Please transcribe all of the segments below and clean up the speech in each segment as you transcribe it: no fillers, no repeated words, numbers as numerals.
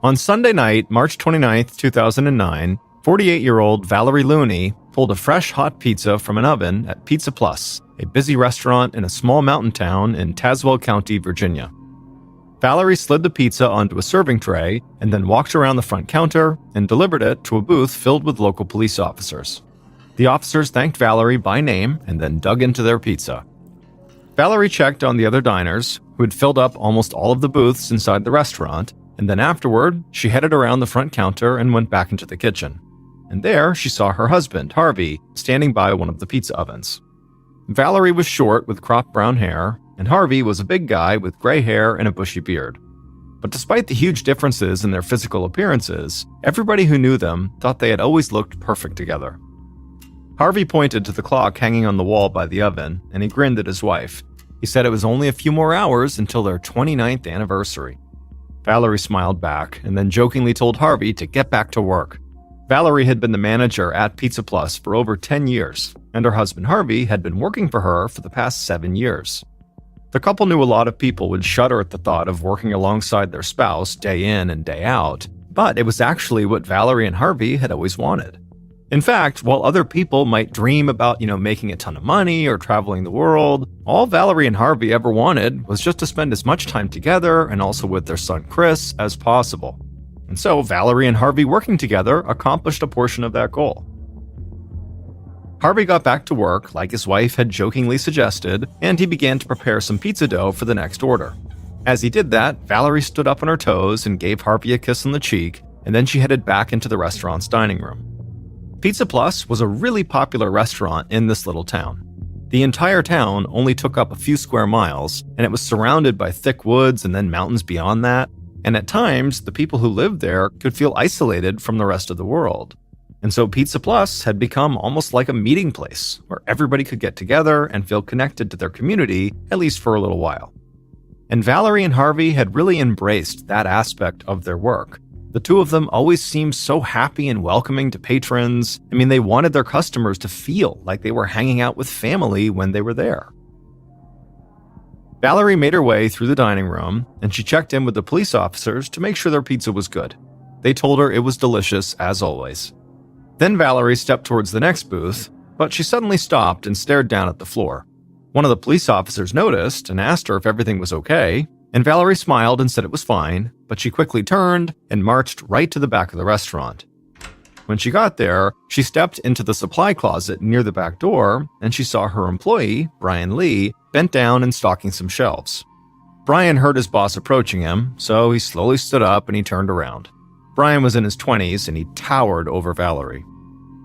On Sunday night, March 29th, 2009, 48-year-old Valerie Looney pulled a fresh hot pizza from an oven at Pizza Plus, a busy restaurant in a small mountain town in Tazewell County, Virginia. Valerie slid the pizza onto a serving tray and then walked around the front counter and delivered it to a booth filled with local police officers. The officers thanked Valerie by name and then dug into their pizza. Valerie checked on the other diners, who had filled up almost all of the booths inside the restaurant, and then afterward, she headed around the front counter and went back into the kitchen. And there, she saw her husband, Harvey, standing by one of the pizza ovens. Valerie was short with cropped brown hair, and Harvey was a big guy with gray hair and a bushy beard. But despite the huge differences in their physical appearances, everybody who knew them thought they had always looked perfect together. Harvey pointed to the clock hanging on the wall by the oven, and he grinned at his wife. He said it was only a few more hours until their 29th anniversary. Valerie smiled back and then jokingly told Harvey to get back to work. Valerie had been the manager at Pizza Plus for over 10 years, and her husband Harvey had been working for her for the past 7 years. The couple knew a lot of people would shudder at the thought of working alongside their spouse day in and day out, but it was actually what Valerie and Harvey had always wanted. In fact, while other people might dream about, making a ton of money or traveling the world, all Valerie and Harvey ever wanted was just to spend as much time together and also with their son Chris as possible. And so Valerie and Harvey working together accomplished a portion of that goal. Harvey got back to work like his wife had jokingly suggested, and he began to prepare some pizza dough for the next order. As he did that, Valerie stood up on her toes and gave Harvey a kiss on the cheek, and then she headed back into the restaurant's dining room. Pizza Plus was a really popular restaurant in this little town. The entire town only took up a few square miles, and it was surrounded by thick woods and then mountains beyond that, and at times, the people who lived there could feel isolated from the rest of the world. And so Pizza Plus had become almost like a meeting place, where everybody could get together and feel connected to their community, at least for a little while. And Valerie and Harvey had really embraced that aspect of their work. The two of them always seemed so happy and welcoming to patrons. They wanted their customers to feel like they were hanging out with family when they were there. Valerie made her way through the dining room, and she checked in with the police officers to make sure their pizza was good. They told her it was delicious, as always. Then Valerie stepped towards the next booth, but she suddenly stopped and stared down at the floor. One of the police officers noticed and asked her if everything was okay, and Valerie smiled and said it was fine, but she quickly turned and marched right to the back of the restaurant. When she got there, she stepped into the supply closet near the back door, and she saw her employee, Brian Lee, bent down and stocking some shelves. Brian heard his boss approaching him, so he slowly stood up and he turned around. Brian was in his 20s and he towered over Valerie.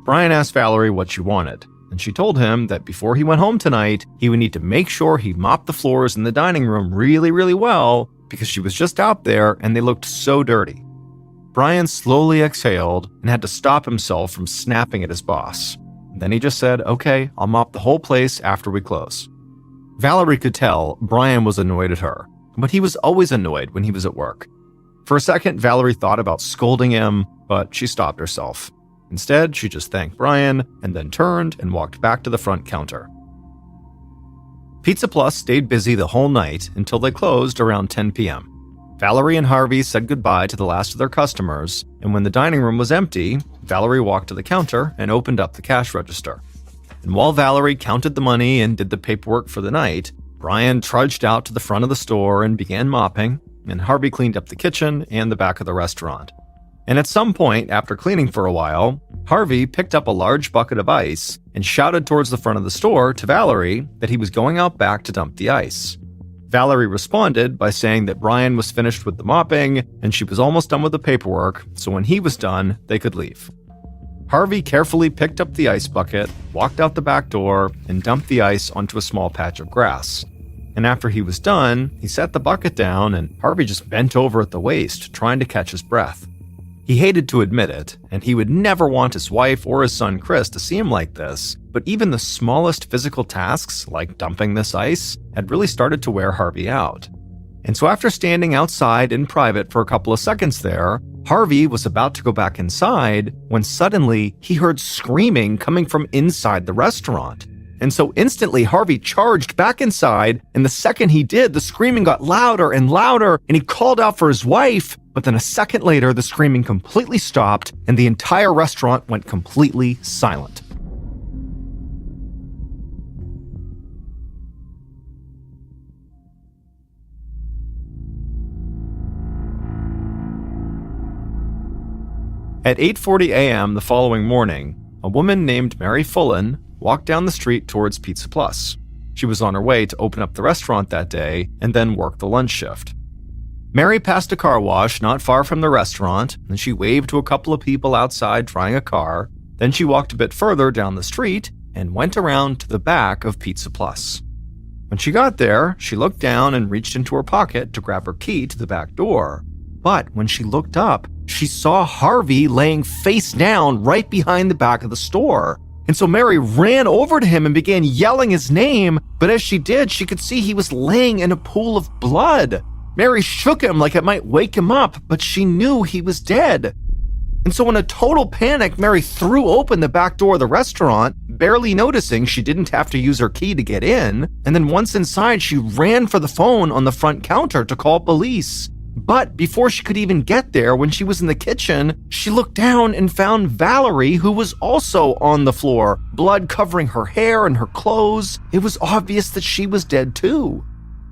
Brian asked Valerie what she wanted, and she told him that before he went home tonight, he would need to make sure he mopped the floors in the dining room really, really well, because she was just out there and they looked so dirty. Brian slowly exhaled and had to stop himself from snapping at his boss. Then he just said, "Okay, I'll mop the whole place after we close." Valerie could tell Brian was annoyed at her, but he was always annoyed when he was at work. For a second, Valerie thought about scolding him, but she stopped herself. Instead, she just thanked Brian and then turned and walked back to the front counter. Pizza Plus stayed busy the whole night until they closed around 10 p.m. Valerie and Harvey said goodbye to the last of their customers, and when the dining room was empty, Valerie walked to the counter and opened up the cash register. And while Valerie counted the money and did the paperwork for the night, Brian trudged out to the front of the store and began mopping, and Harvey cleaned up the kitchen and the back of the restaurant. And at some point, after cleaning for a while, Harvey picked up a large bucket of ice and shouted towards the front of the store to Valerie that he was going out back to dump the ice. Valerie responded by saying that Brian was finished with the mopping and she was almost done with the paperwork, so when he was done, they could leave. Harvey carefully picked up the ice bucket, walked out the back door, and dumped the ice onto a small patch of grass. And after he was done, he set the bucket down and Harvey just bent over at the waist, trying to catch his breath. He hated to admit it, and he would never want his wife or his son Chris to see him like this, but even the smallest physical tasks, like dumping this ice, had really started to wear Harvey out. And so after standing outside in private for a couple of seconds there, Harvey was about to go back inside when suddenly he heard screaming coming from inside the restaurant. And so instantly Harvey charged back inside, and the second he did, the screaming got louder and louder, and he called out for his wife, but then a second later, the screaming completely stopped and the entire restaurant went completely silent. At 8:40 a.m. the following morning, a woman named Mary Fullen walked down the street towards Pizza Plus. She was on her way to open up the restaurant that day and then work the lunch shift. Mary passed a car wash not far from the restaurant, and she waved to a couple of people outside trying a car. Then she walked a bit further down the street and went around to the back of Pizza Plus. When she got there, she looked down and reached into her pocket to grab her key to the back door. But when she looked up, she saw Harvey laying face down right behind the back of the store. And so Mary ran over to him and began yelling his name, but as she did, she could see he was laying in a pool of blood. Mary shook him like it might wake him up, but she knew he was dead. And so in a total panic, Mary threw open the back door of the restaurant, barely noticing she didn't have to use her key to get in. And then once inside, she ran for the phone on the front counter to call police. But before she could even get there, when she was in the kitchen, she looked down and found Valerie, who was also on the floor, blood covering her hair and her clothes. It was obvious that she was dead too.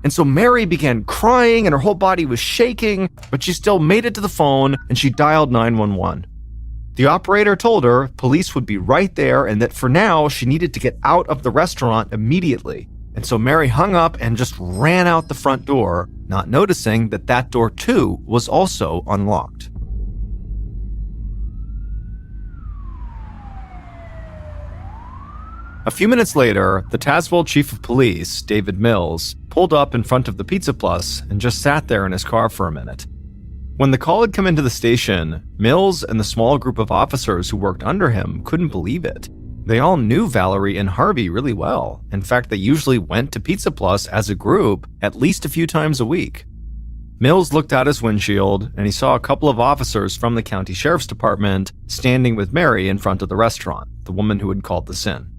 And so Mary began crying and her whole body was shaking, but she still made it to the phone and she dialed 911. The operator told her police would be right there and that for now she needed to get out of the restaurant immediately. And so Mary hung up and just ran out the front door, not noticing that that door too was also unlocked. A few minutes later, the Tazewell chief of police, David Mills, pulled up in front of the Pizza Plus and just sat there in his car for a minute. When the call had come into the station, Mills and the small group of officers who worked under him couldn't believe it. They all knew Valerie and Harvey really well. In fact, they usually went to Pizza Plus as a group at least a few times a week. Mills looked out his windshield and he saw a couple of officers from the county sheriff's department standing with Mary in front of the restaurant, the woman who had called this in.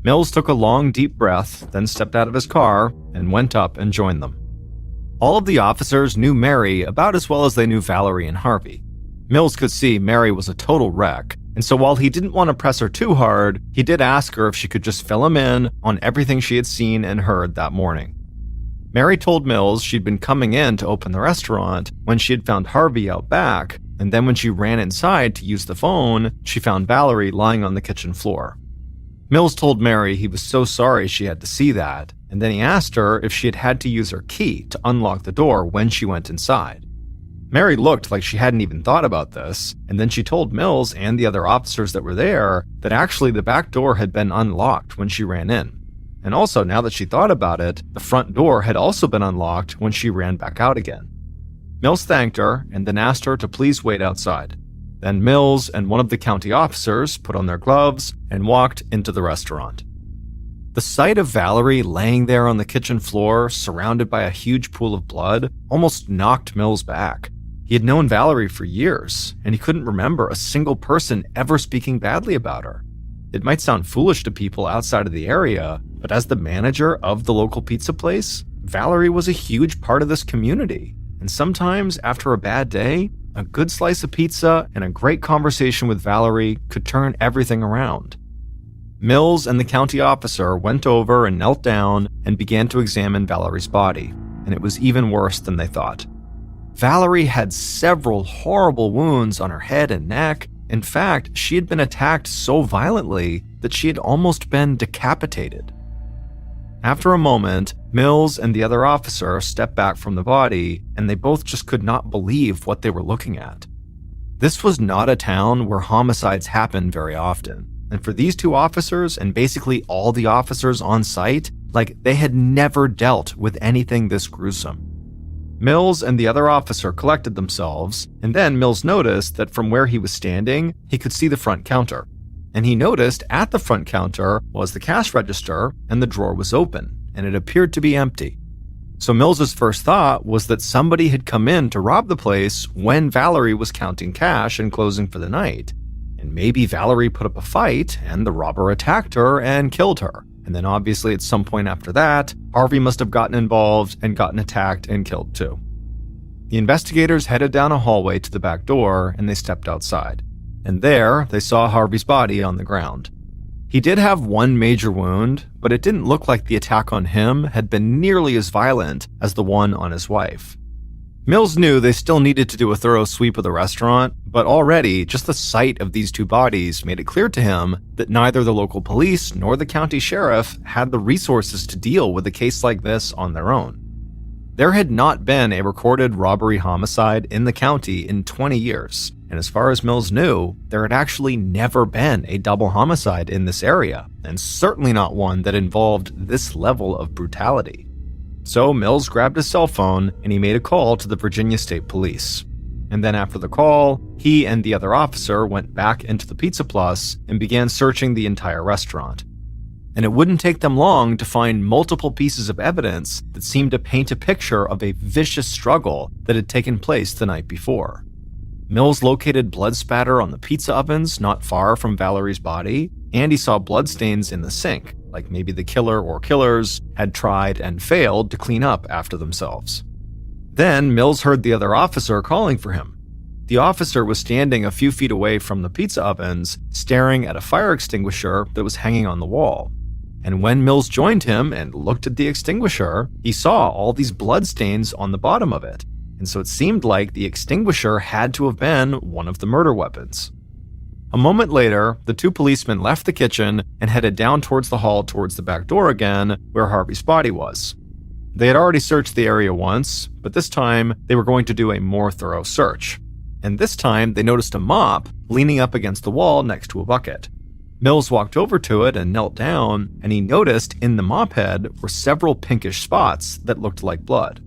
Mills took a long, deep breath, then stepped out of his car and went up and joined them. All of the officers knew Mary about as well as they knew Valerie and Harvey. Mills could see Mary was a total wreck, and so while he didn't want to press her too hard, he did ask her if she could just fill him in on everything she had seen and heard that morning. Mary told Mills she'd been coming in to open the restaurant when she had found Harvey out back, and then when she ran inside to use the phone, she found Valerie lying on the kitchen floor. Mills told Mary he was so sorry she had to see that, and then he asked her if she had had to use her key to unlock the door when she went inside. Mary looked like she hadn't even thought about this, and then she told Mills and the other officers that were there that actually the back door had been unlocked when she ran in. And also, now that she thought about it, the front door had also been unlocked when she ran back out again. Mills thanked her and then asked her to please wait outside. Then Mills and one of the county officers put on their gloves and walked into the restaurant. The sight of Valerie laying there on the kitchen floor, surrounded by a huge pool of blood, almost knocked Mills back. He had known Valerie for years, and he couldn't remember a single person ever speaking badly about her. It might sound foolish to people outside of the area, but as the manager of the local pizza place, Valerie was a huge part of this community. And sometimes, after a bad day, a good slice of pizza and a great conversation with Valerie could turn everything around. Mills and the county officer went over and knelt down and began to examine Valerie's body, and it was even worse than they thought. Valerie had several horrible wounds on her head and neck. In fact, she had been attacked so violently that she had almost been decapitated. After a moment, Mills and the other officer stepped back from the body, and they both just could not believe what they were looking at. This was not a town where homicides happen very often, and for these two officers and basically all the officers on site, like they had never dealt with anything this gruesome. Mills and the other officer collected themselves, and then Mills noticed that from where he was standing, he could see the front counter. And he noticed at the front counter was the cash register, and the drawer was open, and it appeared to be empty. So Mills's first thought was that somebody had come in to rob the place when Valerie was counting cash and closing for the night. And maybe Valerie put up a fight, and the robber attacked her and killed her. And then obviously at some point after that, Harvey must have gotten involved and gotten attacked and killed too. The investigators headed down a hallway to the back door and they stepped outside. And there, they saw Harvey's body on the ground. He did have one major wound, but it didn't look like the attack on him had been nearly as violent as the one on his wife. Mills knew they still needed to do a thorough sweep of the restaurant, but already just the sight of these two bodies made it clear to him that neither the local police nor the county sheriff had the resources to deal with a case like this on their own. There had not been a recorded robbery homicide in the county in 20 years, and as far as Mills knew, there had actually never been a double homicide in this area, and certainly not one that involved this level of brutality. So Mills grabbed his cell phone and he made a call to the Virginia State Police. And then after the call, he and the other officer went back into the Pizza Plus and began searching the entire restaurant. And it wouldn't take them long to find multiple pieces of evidence that seemed to paint a picture of a vicious struggle that had taken place the night before. Mills located blood spatter on the pizza ovens not far from Valerie's body, and he saw bloodstains in the sink, like maybe the killer or killers had tried and failed to clean up after themselves. Then Mills heard the other officer calling for him. The officer was standing a few feet away from the pizza ovens, staring at a fire extinguisher that was hanging on the wall. And when Mills joined him and looked at the extinguisher, he saw all these bloodstains on the bottom of it. And so it seemed like the extinguisher had to have been one of the murder weapons. A moment later, the two policemen left the kitchen and headed down towards the hall towards the back door again, where Harvey's body was. They had already searched the area once, but this time they were going to do a more thorough search. And this time they noticed a mop leaning up against the wall next to a bucket. Mills walked over to it and knelt down, and he noticed in the mop head were several pinkish spots that looked like blood.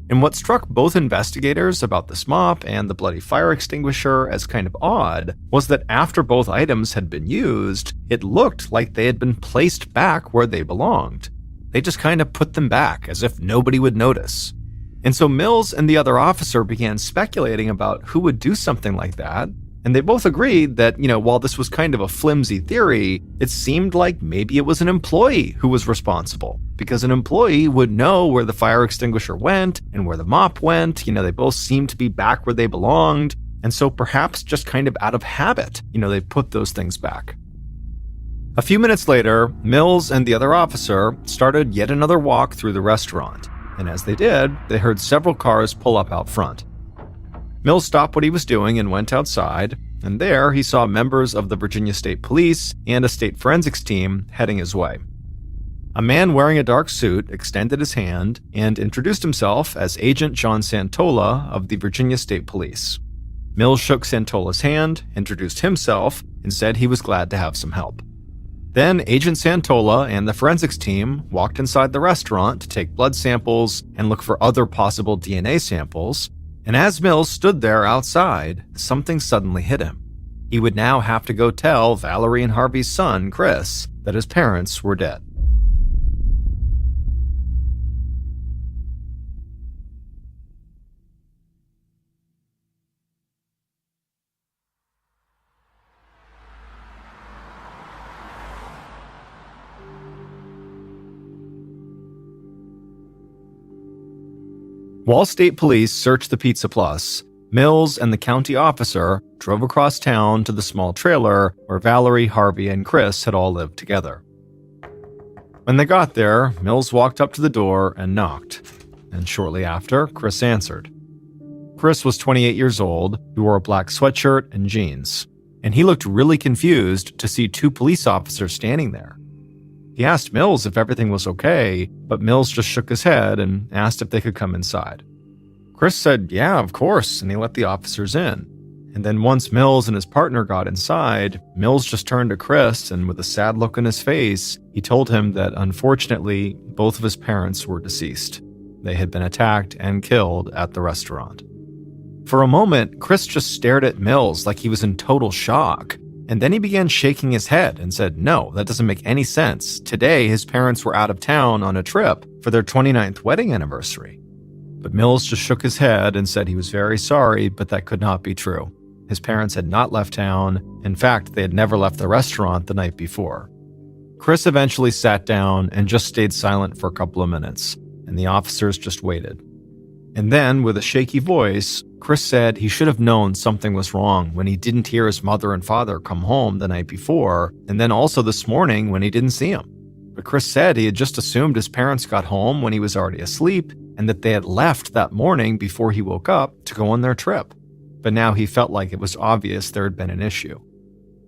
And what struck both investigators about this mop and the bloody fire extinguisher as kind of odd was that after both items had been used, it looked like they had been placed back where they belonged. They just kind of put them back as if nobody would notice. And so Mills and the other officer began speculating about who would do something like that. And they both agreed that, while this was kind of a flimsy theory, it seemed like maybe it was an employee who was responsible, because an employee would know where the fire extinguisher went and where the mop went. They both seemed to be back where they belonged. And so perhaps just kind of out of habit, they put those things back. A few minutes later, Mills and the other officer started yet another walk through the restaurant. And as they did, they heard several cars pull up out front. Mills stopped what he was doing and went outside, and there he saw members of the Virginia State Police and a state forensics team heading his way. A man wearing a dark suit extended his hand and introduced himself as Agent John Santola of the Virginia State Police. Mills shook Santola's hand, introduced himself, and said he was glad to have some help. Then Agent Santola and the forensics team walked inside the restaurant to take blood samples and look for other possible DNA samples. And as Mills stood there outside, something suddenly hit him. He would now have to go tell Valerie and Harvey's son, Chris, that his parents were dead. While state police searched the Pizza Plus, Mills and the county officer drove across town to the small trailer where Valerie, Harvey, and Chris had all lived together. When they got there, Mills walked up to the door and knocked, and shortly after, Chris answered. Chris was 28 years old, he wore a black sweatshirt and jeans, and he looked really confused to see two police officers standing there. He asked Mills if everything was okay, but Mills just shook his head and asked if they could come inside. Chris said, yeah, of course, and he let the officers in. And then once Mills and his partner got inside, Mills just turned to Chris and with a sad look on his face, he told him that unfortunately, both of his parents were deceased. They had been attacked and killed at the restaurant. For a moment, Chris just stared at Mills like he was in total shock. And then he began shaking his head and said, no, that doesn't make any sense. Today, his parents were out of town on a trip for their 29th wedding anniversary. But Mills just shook his head and said he was very sorry, but that could not be true. His parents had not left town. In fact, they had never left the restaurant the night before. Chris eventually sat down and just stayed silent for a couple of minutes, and the officers just waited. And then, with a shaky voice, Chris said he should have known something was wrong when he didn't hear his mother and father come home the night before, and then also this morning when he didn't see him. But Chris said he had just assumed his parents got home when he was already asleep, and that they had left that morning before he woke up to go on their trip. But now he felt like it was obvious there had been an issue.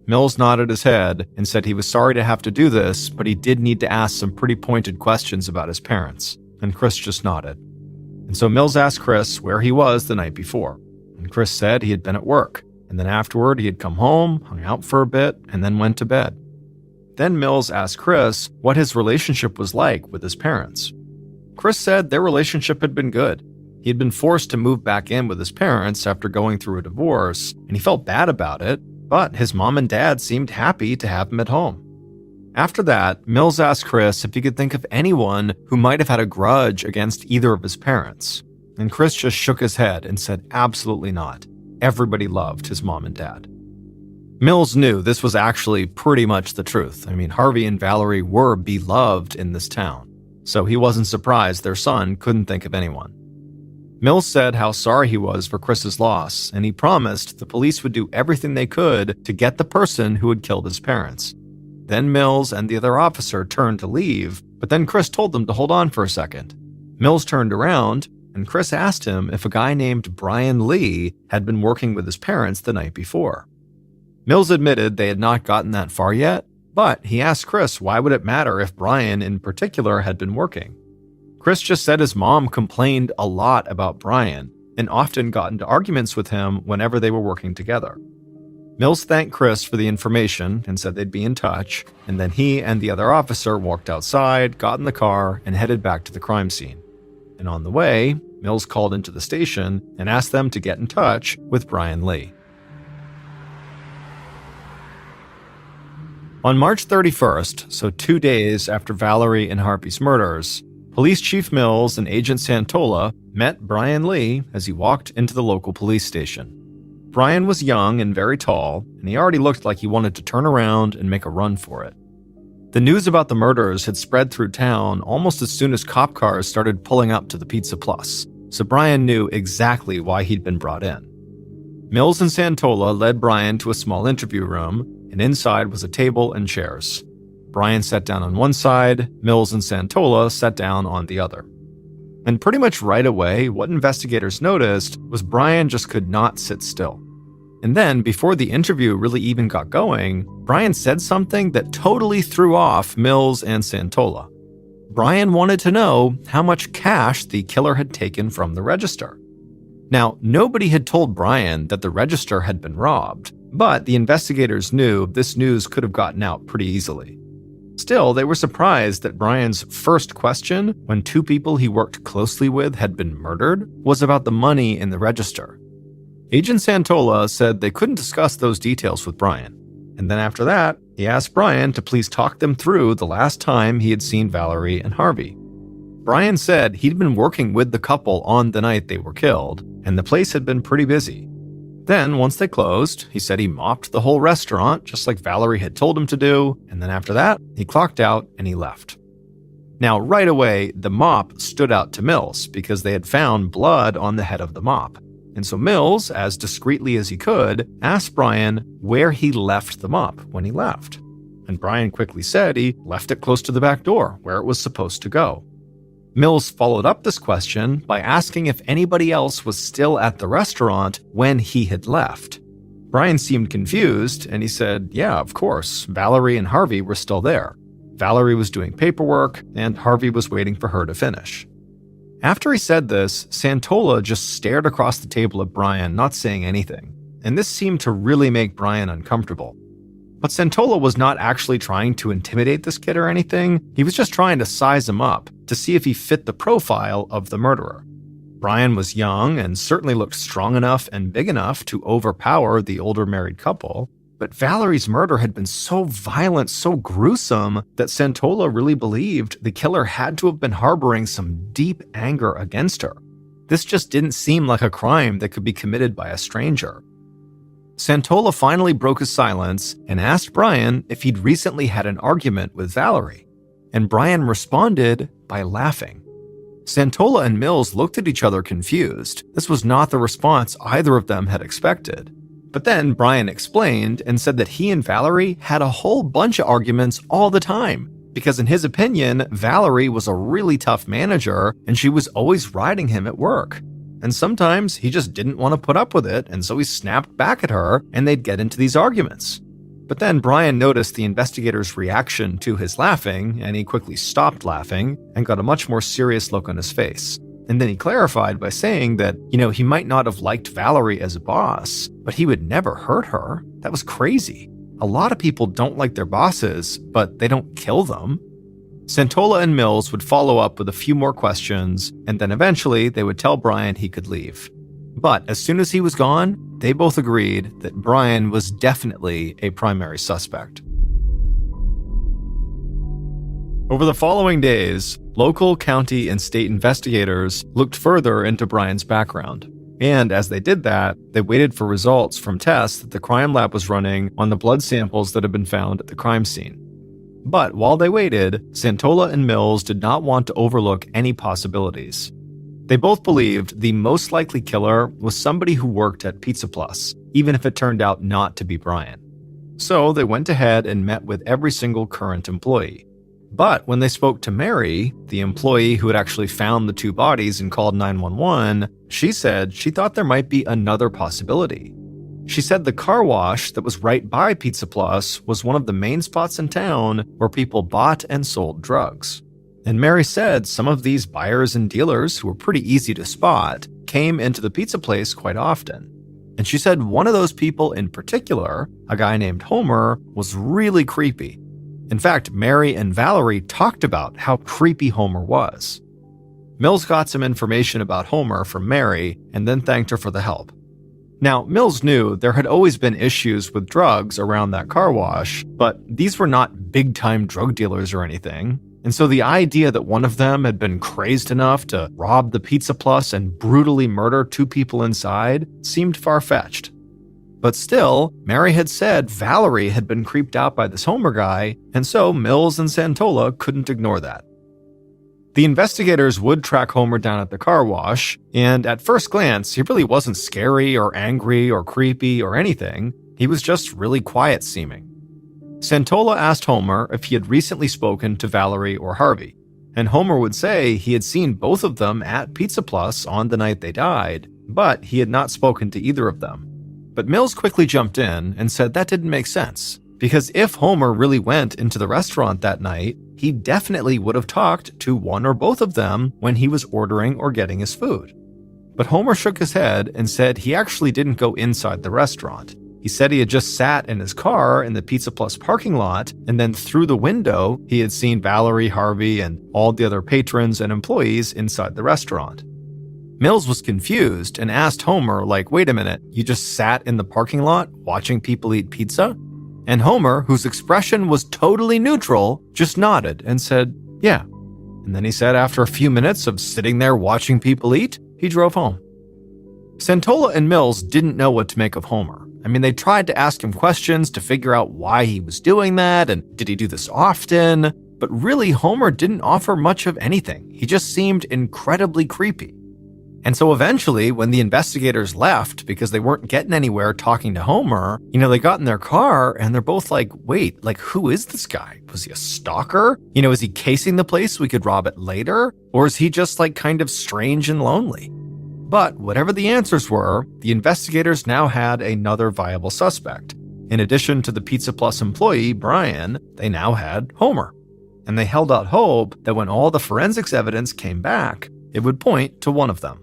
Mills nodded his head and said he was sorry to have to do this, but he did need to ask some pretty pointed questions about his parents, and Chris just nodded. And so Mills asked Chris where he was the night before, and Chris said he had been at work, and then afterward he had come home, hung out for a bit, and then went to bed. Then Mills asked Chris what his relationship was like with his parents. Chris said their relationship had been good. He had been forced to move back in with his parents after going through a divorce, and he felt bad about it, but his mom and dad seemed happy to have him at home. After that, Mills asked Chris if he could think of anyone who might have had a grudge against either of his parents, and Chris just shook his head and said absolutely not. Everybody loved his mom and dad. Mills knew this was actually pretty much the truth. I mean, Harvey and Valerie were beloved in this town, so he wasn't surprised their son couldn't think of anyone. Mills said how sorry he was for Chris's loss, and he promised the police would do everything they could to get the person who had killed his parents. Then Mills and the other officer turned to leave, but then Chris told them to hold on for a second. Mills turned around, and Chris asked him if a guy named Brian Lee had been working with his parents the night before. Mills admitted they had not gotten that far yet, but he asked Chris why would it matter if Brian in particular had been working. Chris just said his mom complained a lot about Brian and often got into arguments with him whenever they were working together. Mills thanked Chris for the information and said they'd be in touch, and then he and the other officer walked outside, got in the car, and headed back to the crime scene. And on the way, Mills called into the station and asked them to get in touch with Brian Lee. On March 31st, so 2 days after Valerie and Harvey's murders, Police Chief Mills and Agent Santola met Brian Lee as he walked into the local police station. Brian was young and very tall, and he already looked like he wanted to turn around and make a run for it. The news about the murders had spread through town almost as soon as cop cars started pulling up to the Pizza Plus, so Brian knew exactly why he'd been brought in. Mills and Santola led Brian to a small interview room, and inside was a table and chairs. Brian sat down on one side, Mills and Santola sat down on the other. And pretty much right away, what investigators noticed was Brian just could not sit still. And then, before the interview really even got going, Brian said something that totally threw off Mills and Santola. Brian wanted to know how much cash the killer had taken from the register. Now, nobody had told Brian that the register had been robbed, but the investigators knew this news could have gotten out pretty easily. Still, they were surprised that Brian's first question, when two people he worked closely with had been murdered, was about the money in the register. Agent Santola said they couldn't discuss those details with Brian, and then after that, he asked Brian to please talk them through the last time he had seen Valerie and Harvey. Brian said he'd been working with the couple on the night they were killed, and the place had been pretty busy. Then, once they closed, he said he mopped the whole restaurant, just like Valerie had told him to do, and then after that, he clocked out and he left. Now, right away, the mop stood out to Mills because they had found blood on the head of the mop. And so Mills, as discreetly as he could, asked Brian where he left the mop when he left. And Brian quickly said he left it close to the back door, where it was supposed to go. Mills followed up this question by asking if anybody else was still at the restaurant when he had left. Brian seemed confused, and he said, yeah, of course, Valerie and Harvey were still there. Valerie was doing paperwork, and Harvey was waiting for her to finish. After he said this, Santola just stared across the table at Brian, not saying anything, and this seemed to really make Brian uncomfortable. But Santola was not actually trying to intimidate this kid or anything. He was just trying to size him up to see if he fit the profile of the murderer. Brian was young and certainly looked strong enough and big enough to overpower the older married couple. But Valerie's murder had been so violent, so gruesome, that Santola really believed the killer had to have been harboring some deep anger against her. This just didn't seem like a crime that could be committed by a stranger. Santola finally broke his silence and asked Brian if he'd recently had an argument with Valerie, and Brian responded by laughing. Santola and Mills looked at each other confused. This was not the response either of them had expected. But then Brian explained and said that he and Valerie had a whole bunch of arguments all the time, because in his opinion, Valerie was a really tough manager and she was always riding him at work. And sometimes he just didn't want to put up with it, and so he snapped back at her and they'd get into these arguments. But then Brian noticed the investigator's reaction to his laughing, and he quickly stopped laughing and got a much more serious look on his face. And then he clarified by saying that, he might not have liked Valerie as a boss, but he would never hurt her. That was crazy. A lot of people don't like their bosses, but they don't kill them. Santola and Mills would follow up with a few more questions, and then eventually they would tell Brian he could leave. But as soon as he was gone, they both agreed that Brian was definitely a primary suspect. Over the following days, local, county, and state investigators looked further into Brian's background. And as they did that, they waited for results from tests that the crime lab was running on the blood samples that had been found at the crime scene. But while they waited, Santola and Mills did not want to overlook any possibilities. They both believed the most likely killer was somebody who worked at Pizza Plus, even if it turned out not to be Brian. So they went ahead and met with every single current employee. But when they spoke to Mary, the employee who had actually found the two bodies and called 911, she said she thought there might be another possibility. She said the car wash that was right by Pizza Plus was one of the main spots in town where people bought and sold drugs. And Mary said some of these buyers and dealers, who were pretty easy to spot, came into the pizza place quite often. And she said one of those people in particular, a guy named Homer, was really creepy. In fact, Mary and Valerie talked about how creepy Homer was. Mills got some information about Homer from Mary and then thanked her for the help. Now, Mills knew there had always been issues with drugs around that car wash, but these were not big-time drug dealers or anything. And so the idea that one of them had been crazed enough to rob the Pizza Plus and brutally murder two people inside seemed far-fetched. But still, Mary had said Valerie had been creeped out by this Homer guy, and so Mills and Santola couldn't ignore that. The investigators would track Homer down at the car wash, and at first glance, he really wasn't scary or angry or creepy or anything. He was just really quiet seeming. Santola asked Homer if he had recently spoken to Valerie or Harvey, and Homer would say he had seen both of them at Pizza Plus on the night they died, but he had not spoken to either of them. But Mills quickly jumped in and said that didn't make sense, because if Homer really went into the restaurant that night, he definitely would have talked to one or both of them when he was ordering or getting his food. But Homer shook his head and said he actually didn't go inside the restaurant. He said he had just sat in his car in the Pizza Plus parking lot, and then through the window, he had seen Valerie, Harvey, and all the other patrons and employees inside the restaurant. Mills was confused and asked Homer, wait a minute, you just sat in the parking lot watching people eat pizza? And Homer, whose expression was totally neutral, just nodded and said, yeah. And then he said after a few minutes of sitting there watching people eat, he drove home. Santola and Mills didn't know what to make of Homer. They tried to ask him questions to figure out why he was doing that and did he do this often, but really Homer didn't offer much of anything. He just seemed incredibly creepy. And so eventually, when the investigators left because they weren't getting anywhere talking to Homer, they got in their car and they're both like, wait, who is this guy? Was he a stalker? Is he casing the place so we could rob it later? Or is he just kind of strange and lonely? But whatever the answers were, the investigators now had another viable suspect. In addition to the Pizza Plus employee, Brian, they now had Homer. And they held out hope that when all the forensics evidence came back, it would point to one of them.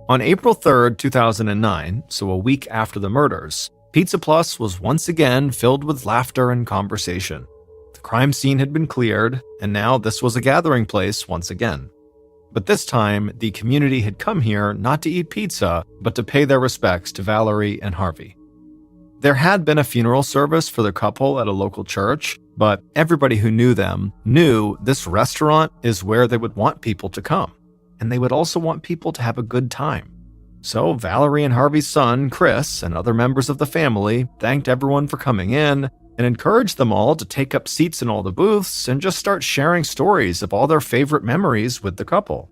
On April 3rd, 2009, so a week after the murders, Pizza Plus was once again filled with laughter and conversation. The crime scene had been cleared, and now this was a gathering place once again. But this time, the community had come here not to eat pizza, but to pay their respects to Valerie and Harvey. There had been a funeral service for the couple at a local church, but everybody who knew them knew this restaurant is where they would want people to come. And they would also want people to have a good time. So Valerie and Harvey's son, Chris, and other members of the family thanked everyone for coming in and encouraged them all to take up seats in all the booths and just start sharing stories of all their favorite memories with the couple.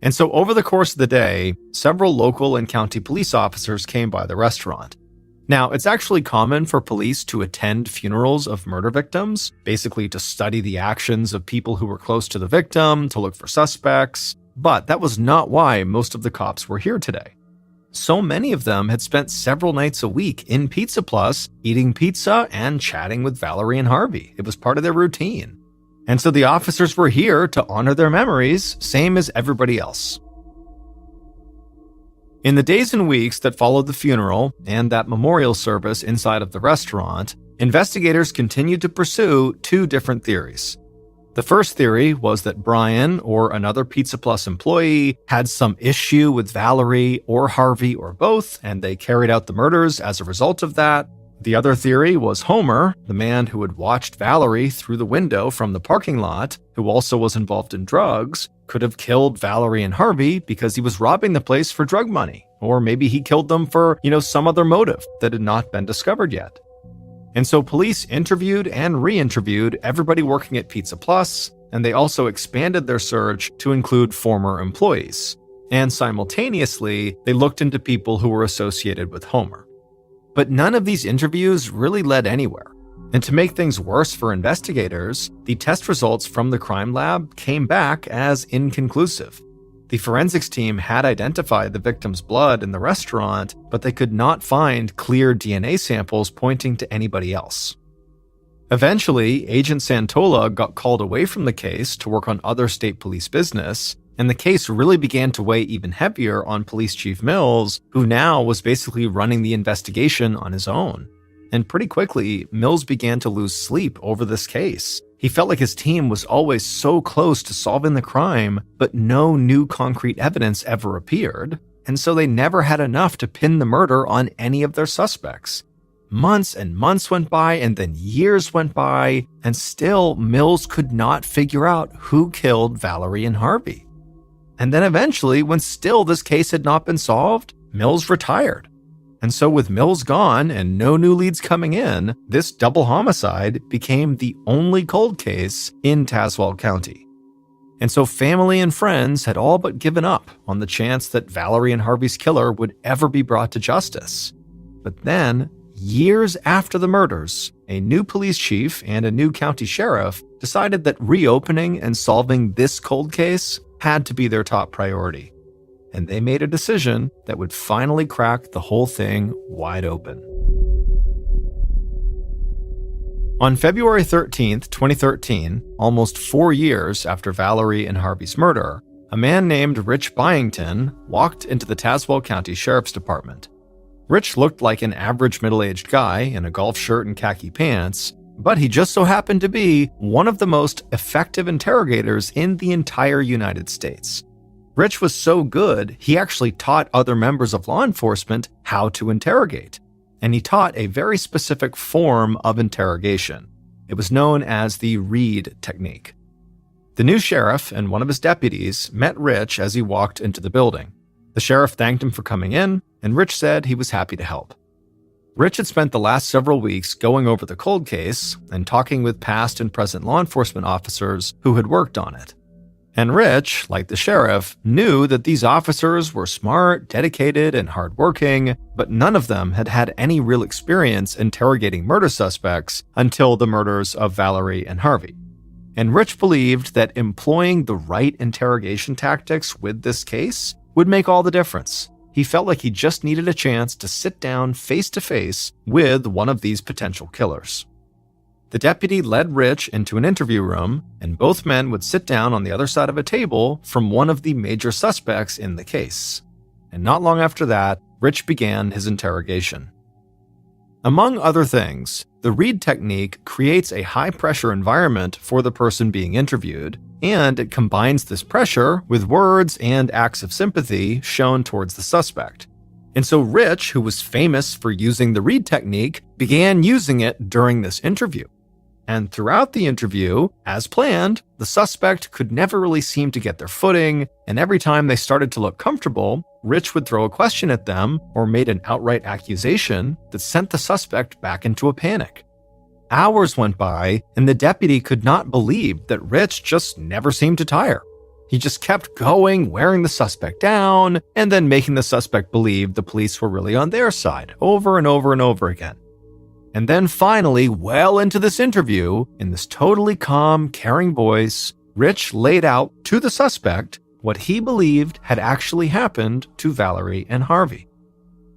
And so over the course of the day, several local and county police officers came by the restaurant. Now, it's actually common for police to attend funerals of murder victims, basically to study the actions of people who were close to the victim, to look for suspects, but that was not why most of the cops were here today. So many of them had spent several nights a week in Pizza Plus, eating pizza and chatting with Valerie and Harvey. It was part of their routine. And so the officers were here to honor their memories, same as everybody else. In the days and weeks that followed the funeral and that memorial service inside of the restaurant, investigators continued to pursue two different theories. The first theory was that Brian, or another Pizza Plus employee, had some issue with Valerie or Harvey or both, and they carried out the murders as a result of that. The other theory was Homer, the man who had watched Valerie through the window from the parking lot, who also was involved in drugs, could have killed Valerie and Harvey because he was robbing the place for drug money. Or maybe he killed them for, some other motive that had not been discovered yet. And so police interviewed and re-interviewed everybody working at Pizza Plus, and they also expanded their search to include former employees. And simultaneously, they looked into people who were associated with Homer. But none of these interviews really led anywhere. And to make things worse for investigators, the test results from the crime lab came back as inconclusive. The forensics team had identified the victim's blood in the restaurant, but they could not find clear DNA samples pointing to anybody else. Eventually, Agent Santola got called away from the case to work on other state police business, and the case really began to weigh even heavier on Police Chief Mills, who now was basically running the investigation on his own. And pretty quickly, Mills began to lose sleep over this case. He felt like his team was always so close to solving the crime, but no new concrete evidence ever appeared, and so they never had enough to pin the murder on any of their suspects. Months and months went by, and then years went by, and still Mills could not figure out who killed Valerie and Harvey. And then eventually, when still this case had not been solved, Mills retired. And so with Mills gone and no new leads coming in, this double homicide became the only cold case in Tazewell County. And so family and friends had all but given up on the chance that Valerie and Harvey's killer would ever be brought to justice. But then, years after the murders, a new police chief and a new county sheriff decided that reopening and solving this cold case had to be their top priority. And they made a decision that would finally crack the whole thing wide open. On February 13th, 2013, almost 4 years after Valerie and Harvey's murder, a man named Rich Byington walked into the Tazewell County Sheriff's Department. Rich looked like an average middle-aged guy in a golf shirt and khaki pants, but he just so happened to be one of the most effective interrogators in the entire United States. Rich was so good, he actually taught other members of law enforcement how to interrogate. And he taught a very specific form of interrogation. It was known as the Reed technique. The new sheriff and one of his deputies met Rich as he walked into the building. The sheriff thanked him for coming in, and Rich said he was happy to help. Rich had spent the last several weeks going over the cold case and talking with past and present law enforcement officers who had worked on it. And Rich, like the sheriff, knew that these officers were smart, dedicated, and hardworking, but none of them had had any real experience interrogating murder suspects until the murders of Valerie and Harvey. And Rich believed that employing the right interrogation tactics with this case would make all the difference. He felt like he just needed a chance to sit down face to face with one of these potential killers. The deputy led Rich into an interview room, and both men would sit down on the other side of a table from one of the major suspects in the case. And not long after that, Rich began his interrogation. Among other things, the Reed technique creates a high-pressure environment for the person being interviewed, and it combines this pressure with words and acts of sympathy shown towards the suspect. And so Rich, who was famous for using the Reed technique, began using it during this interview. And throughout the interview, as planned, the suspect could never really seem to get their footing, and every time they started to look comfortable, Rich would throw a question at them or made an outright accusation that sent the suspect back into a panic. Hours went by, and the deputy could not believe that Rich just never seemed to tire. He just kept going, wearing the suspect down, and then making the suspect believe the police were really on their side, over and over and over again. And then finally, well into this interview, in this totally calm, caring voice, Rich laid out to the suspect what he believed had actually happened to Valerie and Harvey.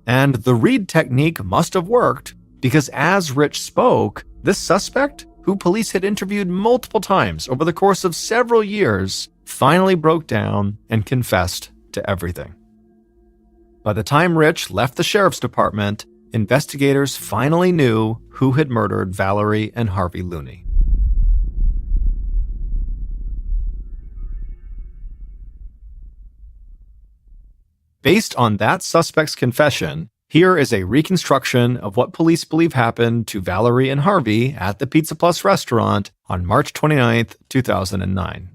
And the read technique must have worked, because as Rich spoke, this suspect, who police had interviewed multiple times over the course of several years, finally broke down and confessed to everything. By the time Rich left the sheriff's department, investigators finally knew who had murdered Valerie and Harvey Looney. Based on that suspect's confession, here is a reconstruction of what police believe happened to Valerie and Harvey at the Pizza Plus restaurant on March 29, 2009.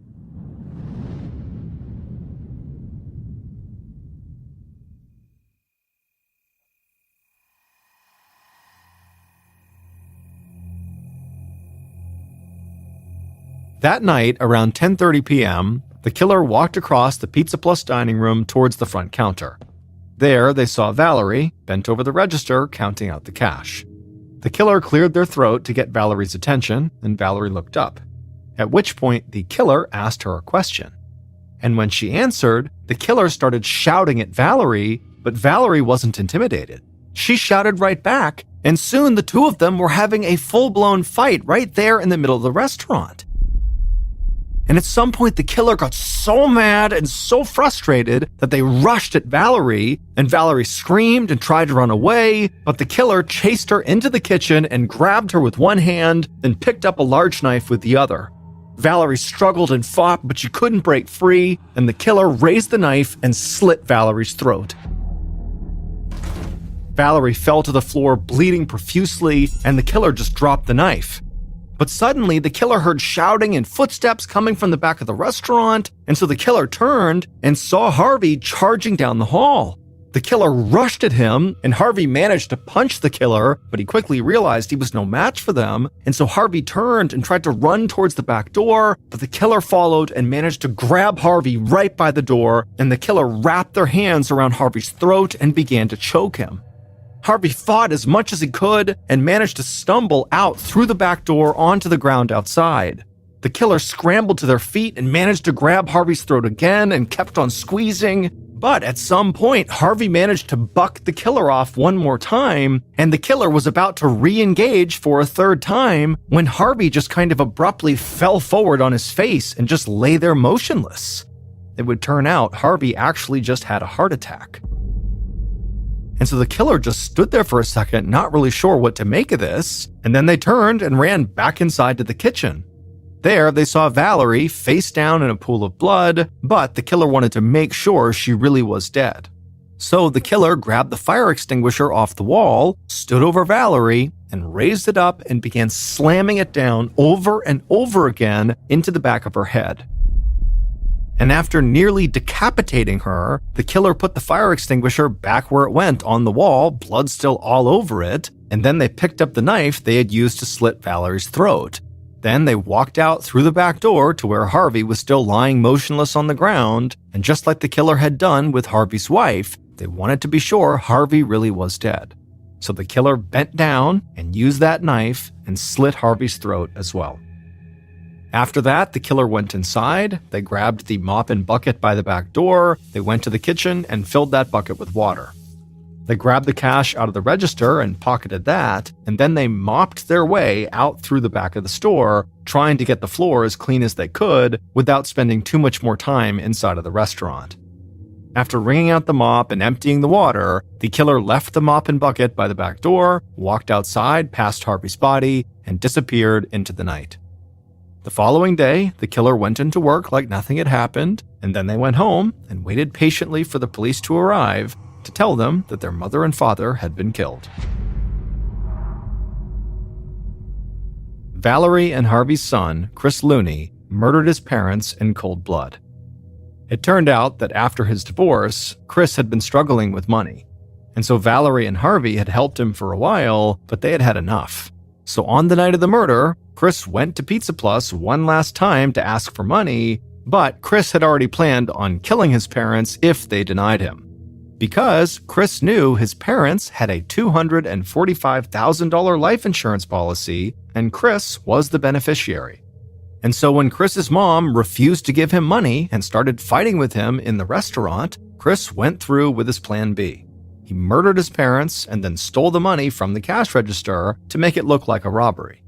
That night, around 10:30 p.m., the killer walked across the Pizza Plus dining room towards the front counter. There, they saw Valerie, bent over the register, counting out the cash. The killer cleared their throat to get Valerie's attention, and Valerie looked up, at which point the killer asked her a question. And when she answered, the killer started shouting at Valerie, but Valerie wasn't intimidated. She shouted right back, and soon the two of them were having a full-blown fight right there in the middle of the restaurant. And at some point, the killer got so mad and so frustrated that they rushed at Valerie, and Valerie screamed and tried to run away, but the killer chased her into the kitchen and grabbed her with one hand, then picked up a large knife with the other. Valerie struggled and fought, but she couldn't break free, and the killer raised the knife and slit Valerie's throat. Valerie fell to the floor, bleeding profusely, and the killer just dropped the knife. But suddenly, the killer heard shouting and footsteps coming from the back of the restaurant, and so the killer turned and saw Harvey charging down the hall. The killer rushed at him, and Harvey managed to punch the killer, but he quickly realized he was no match for them, and so Harvey turned and tried to run towards the back door, but the killer followed and managed to grab Harvey right by the door, and the killer wrapped their hands around Harvey's throat and began to choke him. Harvey fought as much as he could and managed to stumble out through the back door onto the ground outside. The killer scrambled to their feet and managed to grab Harvey's throat again and kept on squeezing. But at some point, Harvey managed to buck the killer off one more time, and the killer was about to re-engage for a third time when Harvey just kind of abruptly fell forward on his face and just lay there motionless. It would turn out Harvey actually just had a heart attack. And so the killer just stood there for a second, not really sure what to make of this, and then they turned and ran back inside to the kitchen. There, they saw Valerie face down in a pool of blood, but the killer wanted to make sure she really was dead. So the killer grabbed the fire extinguisher off the wall, stood over Valerie, and raised it up and began slamming it down over and over again into the back of her head. And after nearly decapitating her, the killer put the fire extinguisher back where it went on the wall, blood still all over it, and then they picked up the knife they had used to slit Valerie's throat. Then they walked out through the back door to where Harvey was still lying motionless on the ground, and just like the killer had done with Harvey's wife, they wanted to be sure Harvey really was dead. So the killer bent down and used that knife and slit Harvey's throat as well. After that, the killer went inside, they grabbed the mop and bucket by the back door, they went to the kitchen and filled that bucket with water. They grabbed the cash out of the register and pocketed that, and then they mopped their way out through the back of the store, trying to get the floor as clean as they could without spending too much more time inside of the restaurant. After wringing out the mop and emptying the water, the killer left the mop and bucket by the back door, walked outside past Harvey's body, and disappeared into the night. The following day, the killer went into work like nothing had happened, and then they went home and waited patiently for the police to arrive to tell them that their mother and father had been killed. Valerie and Harvey's son, Chris Looney, murdered his parents in cold blood. It turned out that after his divorce, Chris had been struggling with money. And so Valerie and Harvey had helped him for a while, but they had had enough. So on the night of the murder, Chris went to Pizza Plus one last time to ask for money, but Chris had already planned on killing his parents if they denied him. Because Chris knew his parents had a $245,000 life insurance policy, and Chris was the beneficiary. And so when Chris's mom refused to give him money and started fighting with him in the restaurant, Chris went through with his plan B. He murdered his parents and then stole the money from the cash register to make it look like a robbery.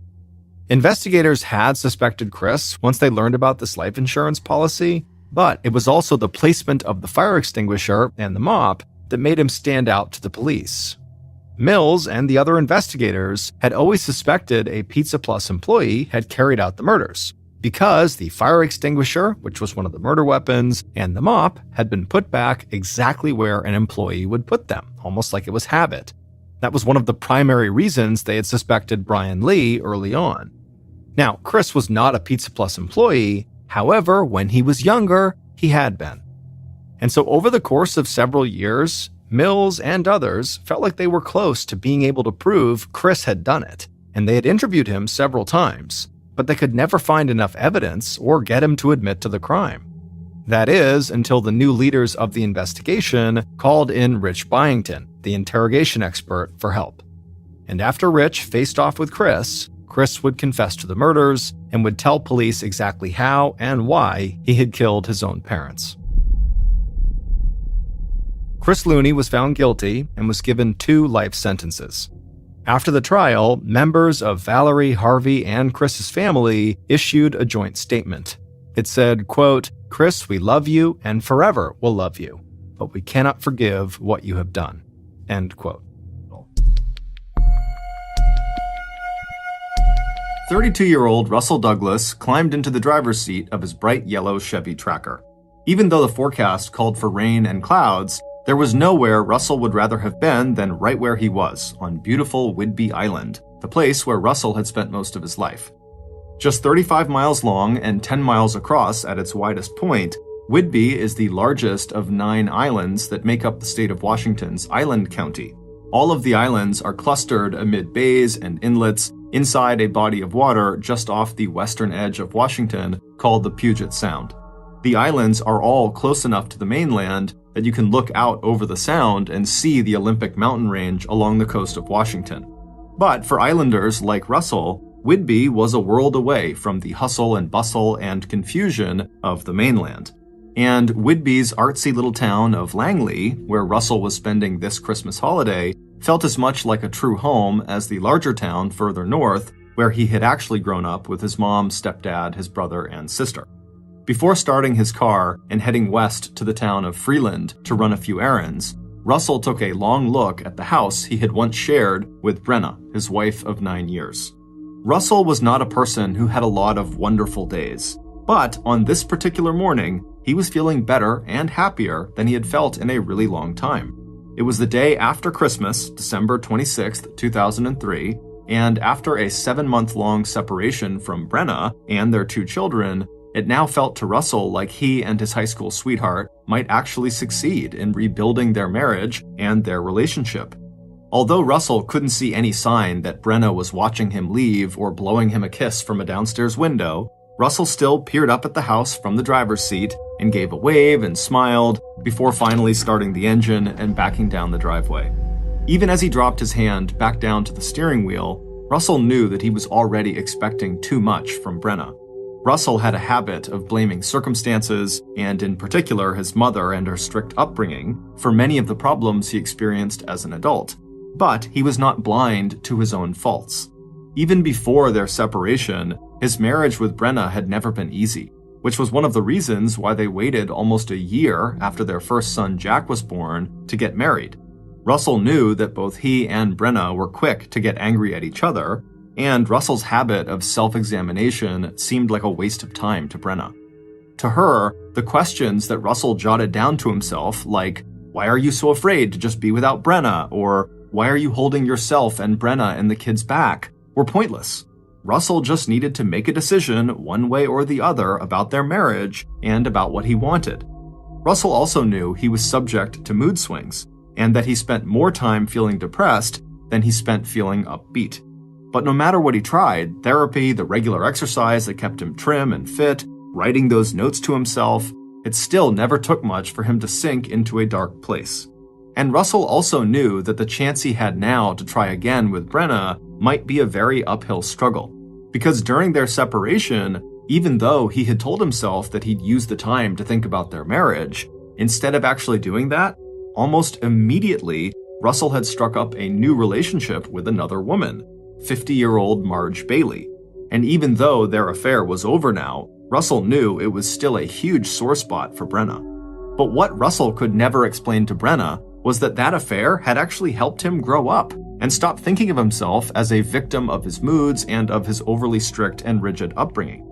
Investigators had suspected Chris once they learned about this life insurance policy, but it was also the placement of the fire extinguisher and the mop that made him stand out to the police. Mills and the other investigators had always suspected a Pizza Plus employee had carried out the murders, because the fire extinguisher, which was one of the murder weapons, and the mop had been put back exactly where an employee would put them, almost like it was habit. That was one of the primary reasons they had suspected Brian Lee early on. Now, Chris was not a Pizza Plus employee. However, when he was younger, he had been. And so over the course of several years, Mills and others felt like they were close to being able to prove Chris had done it, and they had interviewed him several times, but they could never find enough evidence or get him to admit to the crime. That is, until the new leaders of the investigation called in Rich Byington, the interrogation expert, for help. And after Rich faced off with Chris would confess to the murders and would tell police exactly how and why he had killed his own parents. Chris Looney was found guilty and was given 2 life sentences. After the trial, members of Valerie, Harvey, and Chris's family issued a joint statement. It said, quote, "Chris, we love you and forever will love you, but we cannot forgive what you have done." End quote. 32-year-old Russell Douglas climbed into the driver's seat of his bright yellow Chevy Tracker. Even though the forecast called for rain and clouds, there was nowhere Russell would rather have been than right where he was, on beautiful Whidbey Island, the place where Russell had spent most of his life. Just 35 miles long and 10 miles across at its widest point, Whidbey is the largest of 9 islands that make up the state of Washington's Island County. All of the islands are clustered amid bays and inlets inside a body of water just off the western edge of Washington called the Puget Sound. The islands are all close enough to the mainland that you can look out over the sound and see the Olympic mountain range along the coast of Washington. But for islanders like Russell, Whidbey was a world away from the hustle and bustle and confusion of the mainland. And Whidbey's artsy little town of Langley, where Russell was spending this Christmas holiday, felt as much like a true home as the larger town further north, where he had actually grown up with his mom, stepdad, his brother, and sister. Before starting his car and heading west to the town of Freeland to run a few errands, Russell took a long look at the house he had once shared with Brenna, his wife of 9 years. Russell was not a person who had a lot of wonderful days, but on this particular morning, he was feeling better and happier than he had felt in a really long time. It was the day after Christmas, December 26, 2003, and after a 7-month-long separation from Brenna and their 2 children, it now felt to Russell like he and his high school sweetheart might actually succeed in rebuilding their marriage and their relationship. Although Russell couldn't see any sign that Brenna was watching him leave or blowing him a kiss from a downstairs window, Russell still peered up at the house from the driver's seat and gave a wave and smiled before finally starting the engine and backing down the driveway. Even as he dropped his hand back down to the steering wheel, Russell knew that he was already expecting too much from Brenna. Russell had a habit of blaming circumstances, and in particular his mother and her strict upbringing, for many of the problems he experienced as an adult. But he was not blind to his own faults. Even before their separation, his marriage with Brenna had never been easy, which was one of the reasons why they waited almost a year after their first son Jack was born to get married. Russell knew that both he and Brenna were quick to get angry at each other, and Russell's habit of self-examination seemed like a waste of time to Brenna. To her, the questions that Russell jotted down to himself, like, "Why are you so afraid to just be without Brenna?" or "Why are you holding yourself and Brenna and the kids back?" were pointless. Russell just needed to make a decision one way or the other about their marriage and about what he wanted. Russell also knew he was subject to mood swings, and that he spent more time feeling depressed than he spent feeling upbeat. But no matter what he tried, therapy, the regular exercise that kept him trim and fit, writing those notes to himself, it still never took much for him to sink into a dark place. And Russell also knew that the chance he had now to try again with Brenna might be a very uphill struggle. Because during their separation, even though he had told himself that he'd use the time to think about their marriage, instead of actually doing that, almost immediately, Russell had struck up a new relationship with another woman, 50-year-old Marge Bailey. And even though their affair was over now, Russell knew it was still a huge sore spot for Brenna. But what Russell could never explain to Brenna was that that affair had actually helped him grow up and stop thinking of himself as a victim of his moods and of his overly strict and rigid upbringing.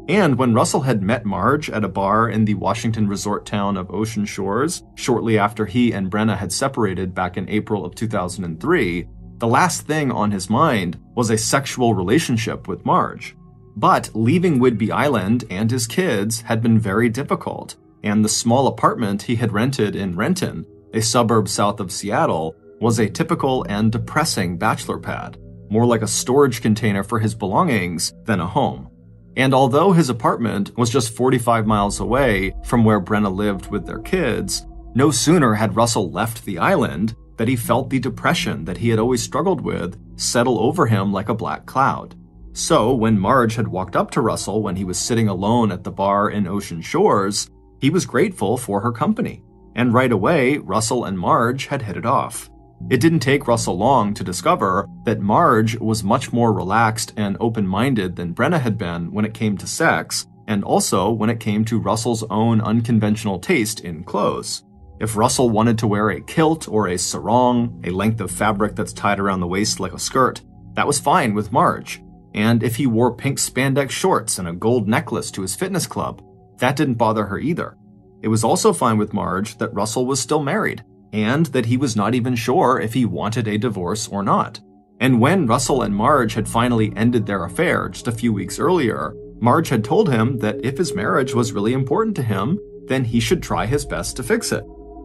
And when Russell had met Marge at a bar in the Washington resort town of Ocean Shores, shortly after he and Brenna had separated back in April of 2003, the last thing on his mind was a sexual relationship with Marge. But leaving Whidbey Island and his kids had been very difficult, and the small apartment he had rented in Renton, a suburb south of Seattle, was a typical and depressing bachelor pad, more like a storage container for his belongings than a home. And although his apartment was just 45 miles away from where Brenna lived with their kids, no sooner had Russell left the island that he felt the depression that he had always struggled with settle over him like a black cloud. So when Marge had walked up to Russell when he was sitting alone at the bar in Ocean Shores, he was grateful for her company. And right away, Russell and Marge had hit it off. It didn't take Russell long to discover that Marge was much more relaxed and open-minded than Brenna had been when it came to sex, and also when it came to Russell's own unconventional taste in clothes. If Russell wanted to wear a kilt or a sarong, a length of fabric that's tied around the waist like a skirt, that was fine with Marge. And if he wore pink spandex shorts and a gold necklace to his fitness club, that didn't bother her either. It was also fine with Marge that Russell was still married, and that he was not even sure if he wanted a divorce or not. And when Russell and Marge had finally ended their affair just a few weeks earlier, Marge had told him that if his marriage was really important to him, then he should try his best to fix it.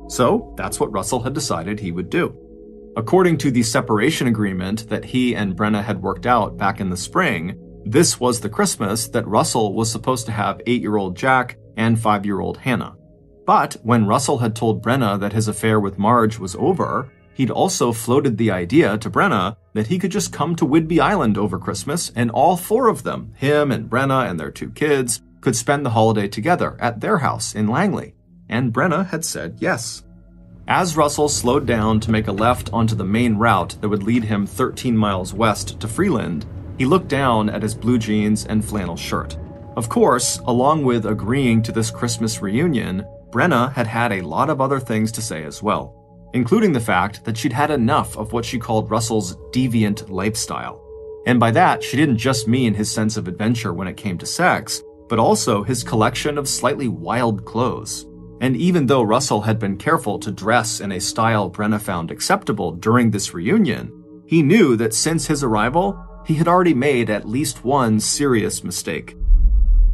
So that's what Russell had decided he would do. According to the separation agreement that he and Brenna had worked out back in the spring, this was the Christmas that Russell was supposed to have 8-year-old Jack and 5-year-old Hannah. But when Russell had told Brenna that his affair with Marge was over, he'd also floated the idea to Brenna that he could just come to Whidbey Island over Christmas and all 4 of them, him and Brenna and their 2 kids, could spend the holiday together at their house in Langley. And Brenna had said yes. As Russell slowed down to make a left onto the main route that would lead him 13 miles west to Freeland, he looked down at his blue jeans and flannel shirt. Of course, along with agreeing to this Christmas reunion, Brenna had had a lot of other things to say as well, including the fact that she'd had enough of what she called Russell's deviant lifestyle. And by that, she didn't just mean his sense of adventure when it came to sex, but also his collection of slightly wild clothes. And even though Russell had been careful to dress in a style Brenna found acceptable during this reunion, he knew that since his arrival, he had already made at least one serious mistake.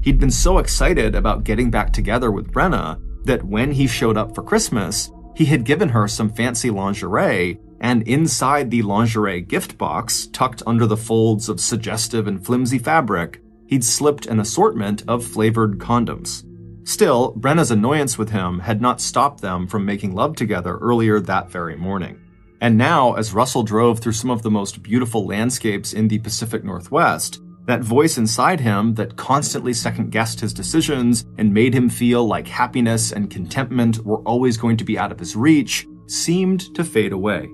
He'd been so excited about getting back together with Brenna that when he showed up for Christmas, he had given her some fancy lingerie, and inside the lingerie gift box, tucked under the folds of suggestive and flimsy fabric, he'd slipped an assortment of flavored condoms. Still, Brenna's annoyance with him had not stopped them from making love together earlier that very morning. And now, as Russell drove through some of the most beautiful landscapes in the Pacific Northwest, that voice inside him that constantly second-guessed his decisions and made him feel like happiness and contentment were always going to be out of his reach seemed to fade away.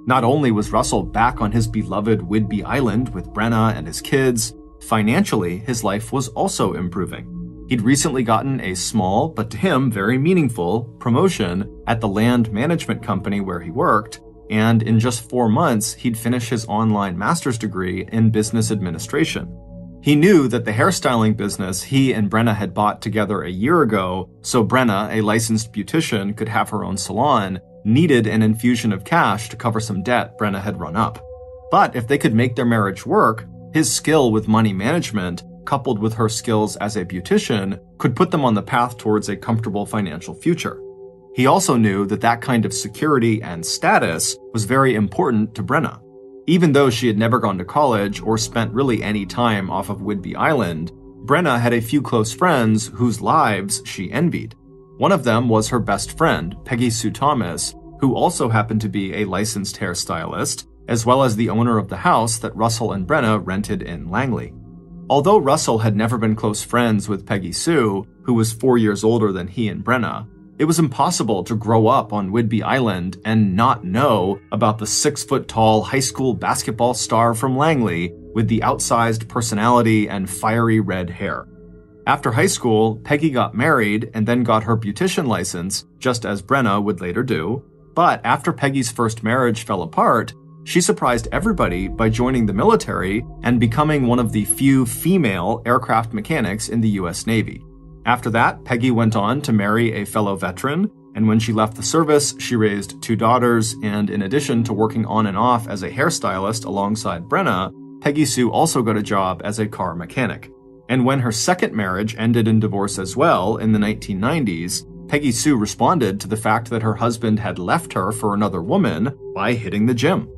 Not only was Russell back on his beloved Whidbey Island with Brenna and his kids, financially his life was also improving. He'd recently gotten a small, but to him very meaningful, promotion at the land management company where he worked, and in just 4 months, he'd finish his online master's degree in business administration. He knew that the hairstyling business he and Brenna had bought together a year ago, so Brenna, a licensed beautician, could have her own salon, needed an infusion of cash to cover some debt Brenna had run up. But if they could make their marriage work, His skill with money management, coupled with her skills as a beautician, could put them on the path towards a comfortable financial future. He also knew that that kind of security and status was very important to Brenna. Even though she had never gone to college or spent really any time off of Whidbey Island, Brenna had a few close friends whose lives she envied. One of them was her best friend, Peggy Sue Thomas, who also happened to be a licensed hairstylist, as well as the owner of the house that Russell and Brenna rented in Langley. Although Russell had never been close friends with Peggy Sue, who was 4 years older than he and Brenna, it was impossible to grow up on Whidbey Island and not know about the 6-foot-tall high school basketball star from Langley with the outsized personality and fiery red hair. After high school, Peggy got married and then got her beautician license, just as Brenna would later do. But after Peggy's first marriage fell apart, she surprised everybody by joining the military and becoming one of the few female aircraft mechanics in the US Navy. After that, Peggy went on to marry a fellow veteran, and when she left the service, she raised 2 daughters, and in addition to working on and off as a hairstylist alongside Brenna, Peggy Sue also got a job as a car mechanic. And when her second marriage ended in divorce as well in the 1990s, Peggy Sue responded to the fact that her husband had left her for another woman by hitting the gym.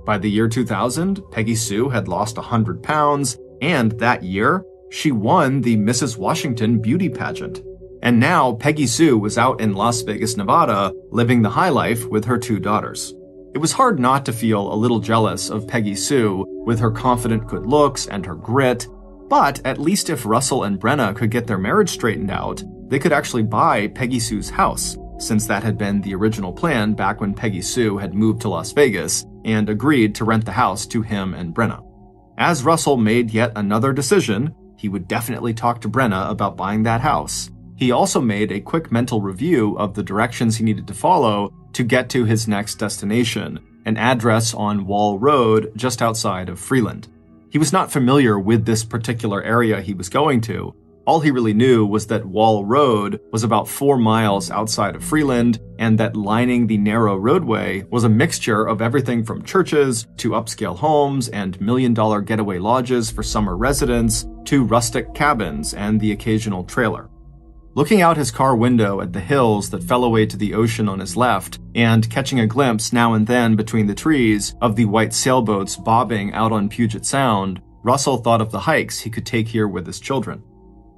By the year 2000, Peggy Sue had lost 100 pounds, and that year, she won the Mrs. Washington beauty pageant. And now Peggy Sue was out in Las Vegas, Nevada, living the high life with her 2 daughters. It was hard not to feel a little jealous of Peggy Sue with her confident good looks and her grit, but at least if Russell and Brenna could get their marriage straightened out, they could actually buy Peggy Sue's house, since that had been the original plan back when Peggy Sue had moved to Las Vegas and agreed to rent the house to him and Brenna. As Russell made yet another decision, he would definitely talk to Brenna about buying that house. He also made a quick mental review of the directions he needed to follow to get to his next destination, an address on Wall Road just outside of Freeland. He was not familiar with this particular area he was going to. All he really knew was that Wall Road was about 4 miles outside of Freeland, and that lining the narrow roadway was a mixture of everything from churches to upscale homes and million-dollar getaway lodges for summer residents to rustic cabins and the occasional trailer. Looking out his car window at the hills that fell away to the ocean on his left, and catching a glimpse now and then between the trees of the white sailboats bobbing out on Puget Sound, Russell thought of the hikes he could take here with his children.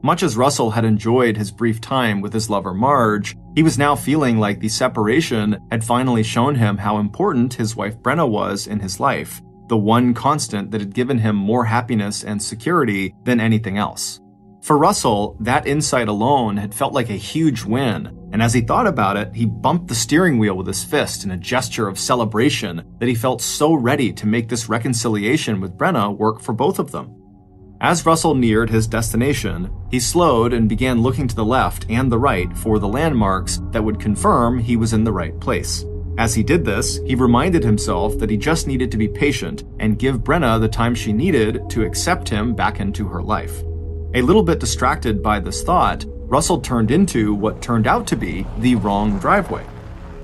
Much as Russell had enjoyed his brief time with his lover Marge, he was now feeling like the separation had finally shown him how important his wife Brenna was in his life, the one constant that had given him more happiness and security than anything else. For Russell, that insight alone had felt like a huge win, and as he thought about it, he bumped the steering wheel with his fist in a gesture of celebration that he felt so ready to make this reconciliation with Brenna work for both of them. As Russell neared his destination, he slowed and began looking to the left and the right for the landmarks that would confirm he was in the right place. As he did this, he reminded himself that he just needed to be patient and give Brenna the time she needed to accept him back into her life. A little bit distracted by this thought, Russell turned into what turned out to be the wrong driveway.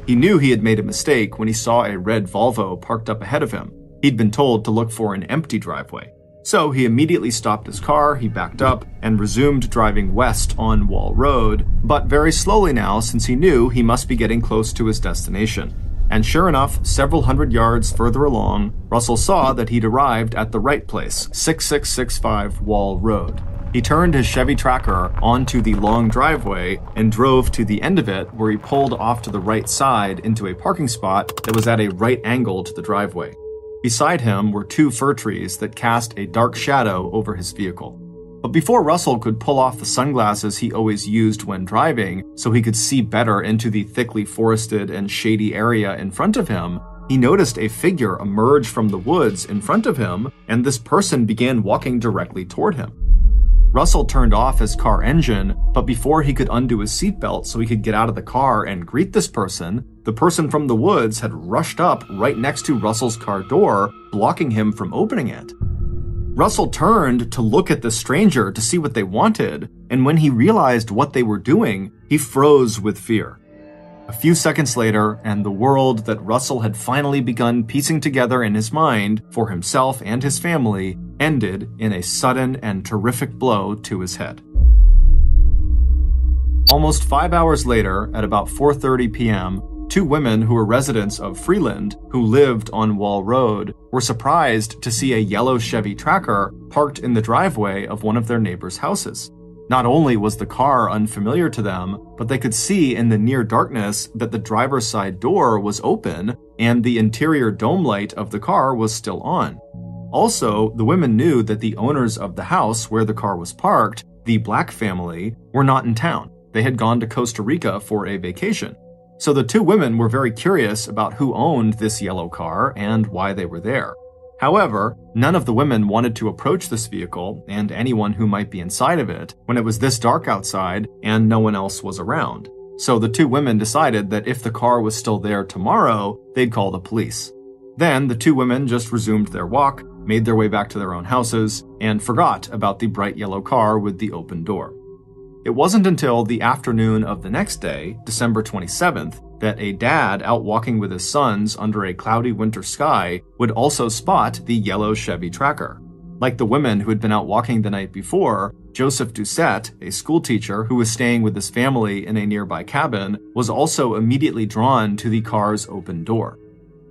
He knew he had made a mistake when he saw a red Volvo parked up ahead of him. He'd been told to look for an empty driveway. So he immediately stopped his car, he backed up, and resumed driving west on Wall Road, but very slowly now since he knew he must be getting close to his destination. And sure enough, several hundred yards further along, Russell saw that he'd arrived at the right place, 6665 Wall Road. He turned his Chevy Tracker onto the long driveway and drove to the end of it, where he pulled off to the right side into a parking spot that was at a right angle to the driveway. Beside him were 2 fir trees that cast a dark shadow over his vehicle. But before Russell could pull off the sunglasses he always used when driving so he could see better into the thickly forested and shady area in front of him, he noticed a figure emerge from the woods in front of him, and this person began walking directly toward him. Russell turned off his car engine, but before he could undo his seatbelt so he could get out of the car and greet this person, the person from the woods had rushed up right next to Russell's car door, blocking him from opening it. Russell turned to look at the stranger to see what they wanted, and when he realized what they were doing, he froze with fear. A few seconds later, and the world that Russell had finally begun piecing together in his mind for himself and his family ended in a sudden and terrific blow to his head. Almost 5 hours later, at about 4:30 p.m., two women who were residents of Freeland, who lived on Wall Road, were surprised to see a yellow Chevy Tracker parked in the driveway of one of their neighbors' houses. Not only was the car unfamiliar to them, but they could see in the near darkness that the driver's side door was open and the interior dome light of the car was still on. Also, the women knew that the owners of the house where the car was parked, the Black family, were not in town. They had gone to Costa Rica for a vacation. So the two women were very curious about who owned this yellow car and why they were there. However, none of the women wanted to approach this vehicle and anyone who might be inside of it when it was this dark outside and no one else was around. So the two women decided that if the car was still there tomorrow, they'd call the police. Then the two women just resumed their walk, made their way back to their own houses, and forgot about the bright yellow car with the open door. It wasn't until the afternoon of the next day, December 27th, that a dad out walking with his sons under a cloudy winter sky would also spot the yellow Chevy Tracker. Like the women who had been out walking the night before, Joseph Doucette, a schoolteacher who was staying with his family in a nearby cabin, was also immediately drawn to the car's open door.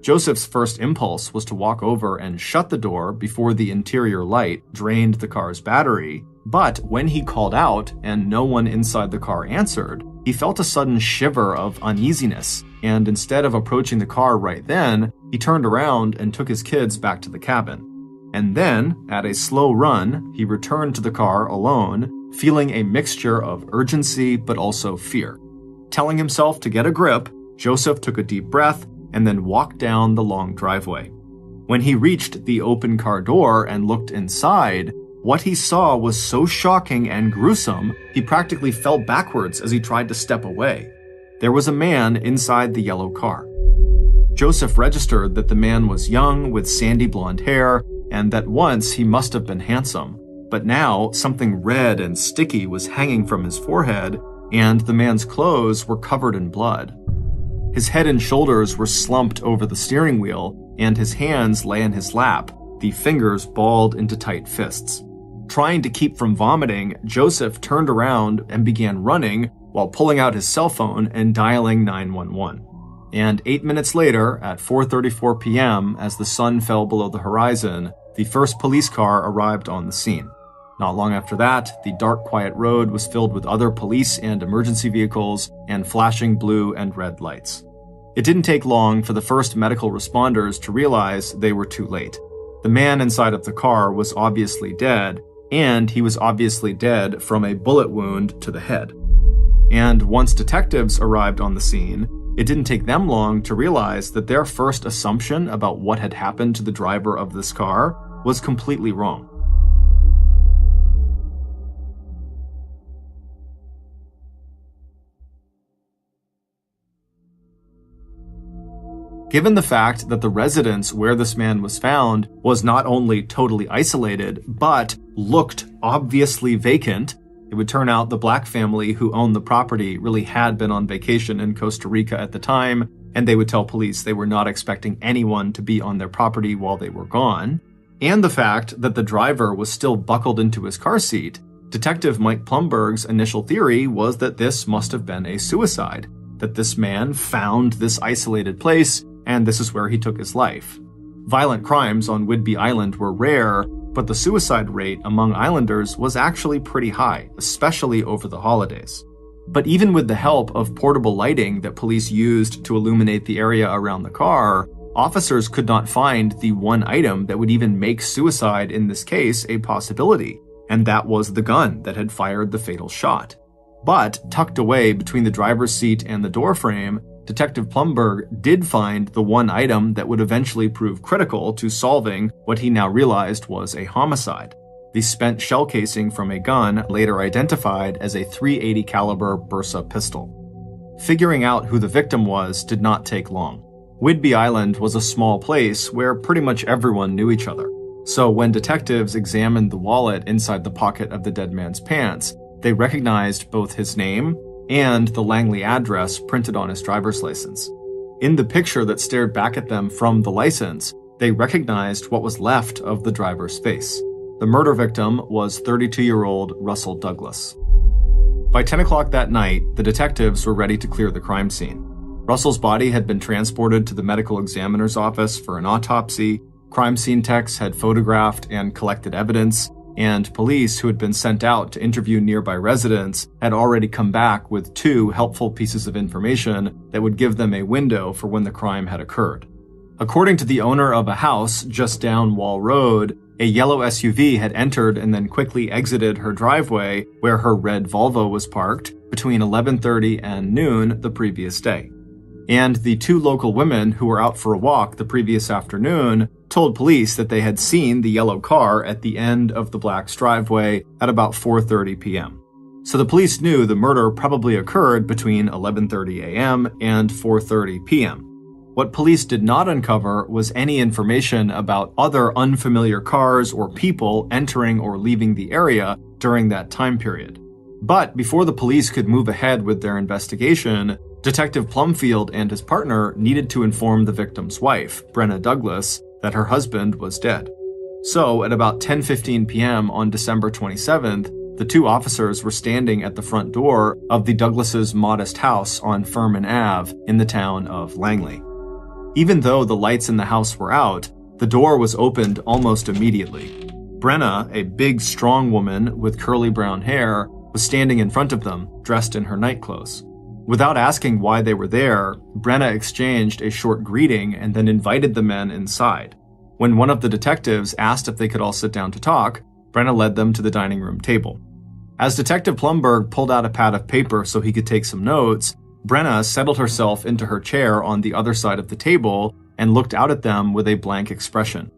Joseph's first impulse was to walk over and shut the door before the interior light drained the car's battery, but when he called out and no one inside the car answered, he felt a sudden shiver of uneasiness, and instead of approaching the car right then, he turned around and took his kids back to the cabin. And then, at a slow run, he returned to the car alone, feeling a mixture of urgency but also fear. Telling himself to get a grip, Joseph took a deep breath and then walked down the long driveway. When he reached the open car door and looked inside, what he saw was so shocking and gruesome, he practically fell backwards as he tried to step away. There was a man inside the yellow car. Joseph registered that the man was young with sandy blonde hair and that once he must have been handsome, but now something red and sticky was hanging from his forehead and the man's clothes were covered in blood. His head and shoulders were slumped over the steering wheel and his hands lay in his lap, the fingers balled into tight fists. Trying to keep from vomiting, Joseph turned around and began running while pulling out his cell phone and dialing 911. And 8 minutes later, at 4:34 p.m., as the sun fell below the horizon, the first police car arrived on the scene. Not long after that, the dark, quiet road was filled with other police and emergency vehicles and flashing blue and red lights. It didn't take long for the first medical responders to realize they were too late. The man inside of the car was obviously dead, and he was obviously dead from a bullet wound to the head. And once detectives arrived on the scene, it didn't take them long to realize that their first assumption about what had happened to the driver of this car was completely wrong. Given the fact that the residence where this man was found was not only totally isolated, but looked obviously vacant, it would turn out the Black family who owned the property really had been on vacation in Costa Rica at the time, and they would tell police they were not expecting anyone to be on their property while they were gone. And the fact that the driver was still buckled into his car seat, Detective Mike Plumberg's initial theory was that this must have been a suicide, that this man found this isolated place and this is where he took his life. Violent crimes on Whidbey Island were rare, but the suicide rate among islanders was actually pretty high, especially over the holidays. But even with the help of portable lighting that police used to illuminate the area around the car, officers could not find the one item that would even make suicide in this case a possibility, and that was the gun that had fired the fatal shot. But tucked away between the driver's seat and the door frame, Detective Plumberg did find the one item that would eventually prove critical to solving what he now realized was a homicide: the spent shell casing from a gun later identified as a .380 caliber Bersa pistol. Figuring out who the victim was did not take long. Whidbey Island was a small place where pretty much everyone knew each other. So when detectives examined the wallet inside the pocket of the dead man's pants, they recognized both his name and the Langley address printed on his driver's license. In the picture that stared back at them from the license, they recognized what was left of the driver's face. The murder victim was 32-year-old Russell Douglas. By 10 o'clock that night, the detectives were ready to clear the crime scene. Russell's body had been transported to the medical examiner's office for an autopsy, crime scene techs had photographed and collected evidence, and police who had been sent out to interview nearby residents had already come back with 2 helpful pieces of information that would give them a window for when the crime had occurred. According to the owner of a house just down Wall Road, a yellow SUV had entered and then quickly exited her driveway where her red Volvo was parked between 11:30 and noon the previous day. And the 2 local women who were out for a walk the previous afternoon told police that they had seen the yellow car at the end of the Black's driveway at about 4:30 p.m. So the police knew the murder probably occurred between 11:30 a.m. and 4:30 p.m. What police did not uncover was any information about other unfamiliar cars or people entering or leaving the area during that time period. But before the police could move ahead with their investigation, Detective Plumfield and his partner needed to inform the victim's wife, Brenna Douglas, that her husband was dead. So, at about 10:15 p.m. on December 27th, the 2 officers were standing at the front door of the Douglases' modest house on Furman Ave in the town of Langley. Even though the lights in the house were out, the door was opened almost immediately. Brenna, a big, strong woman with curly brown hair, was standing in front of them, dressed in her nightclothes. Without asking why they were there, Brenna exchanged a short greeting and then invited the men inside. When one of the detectives asked if they could all sit down to talk, Brenna led them to the dining room table. As Detective Plumberg pulled out a pad of paper so he could take some notes, Brenna settled herself into her chair on the other side of the table and looked out at them with a blank expression.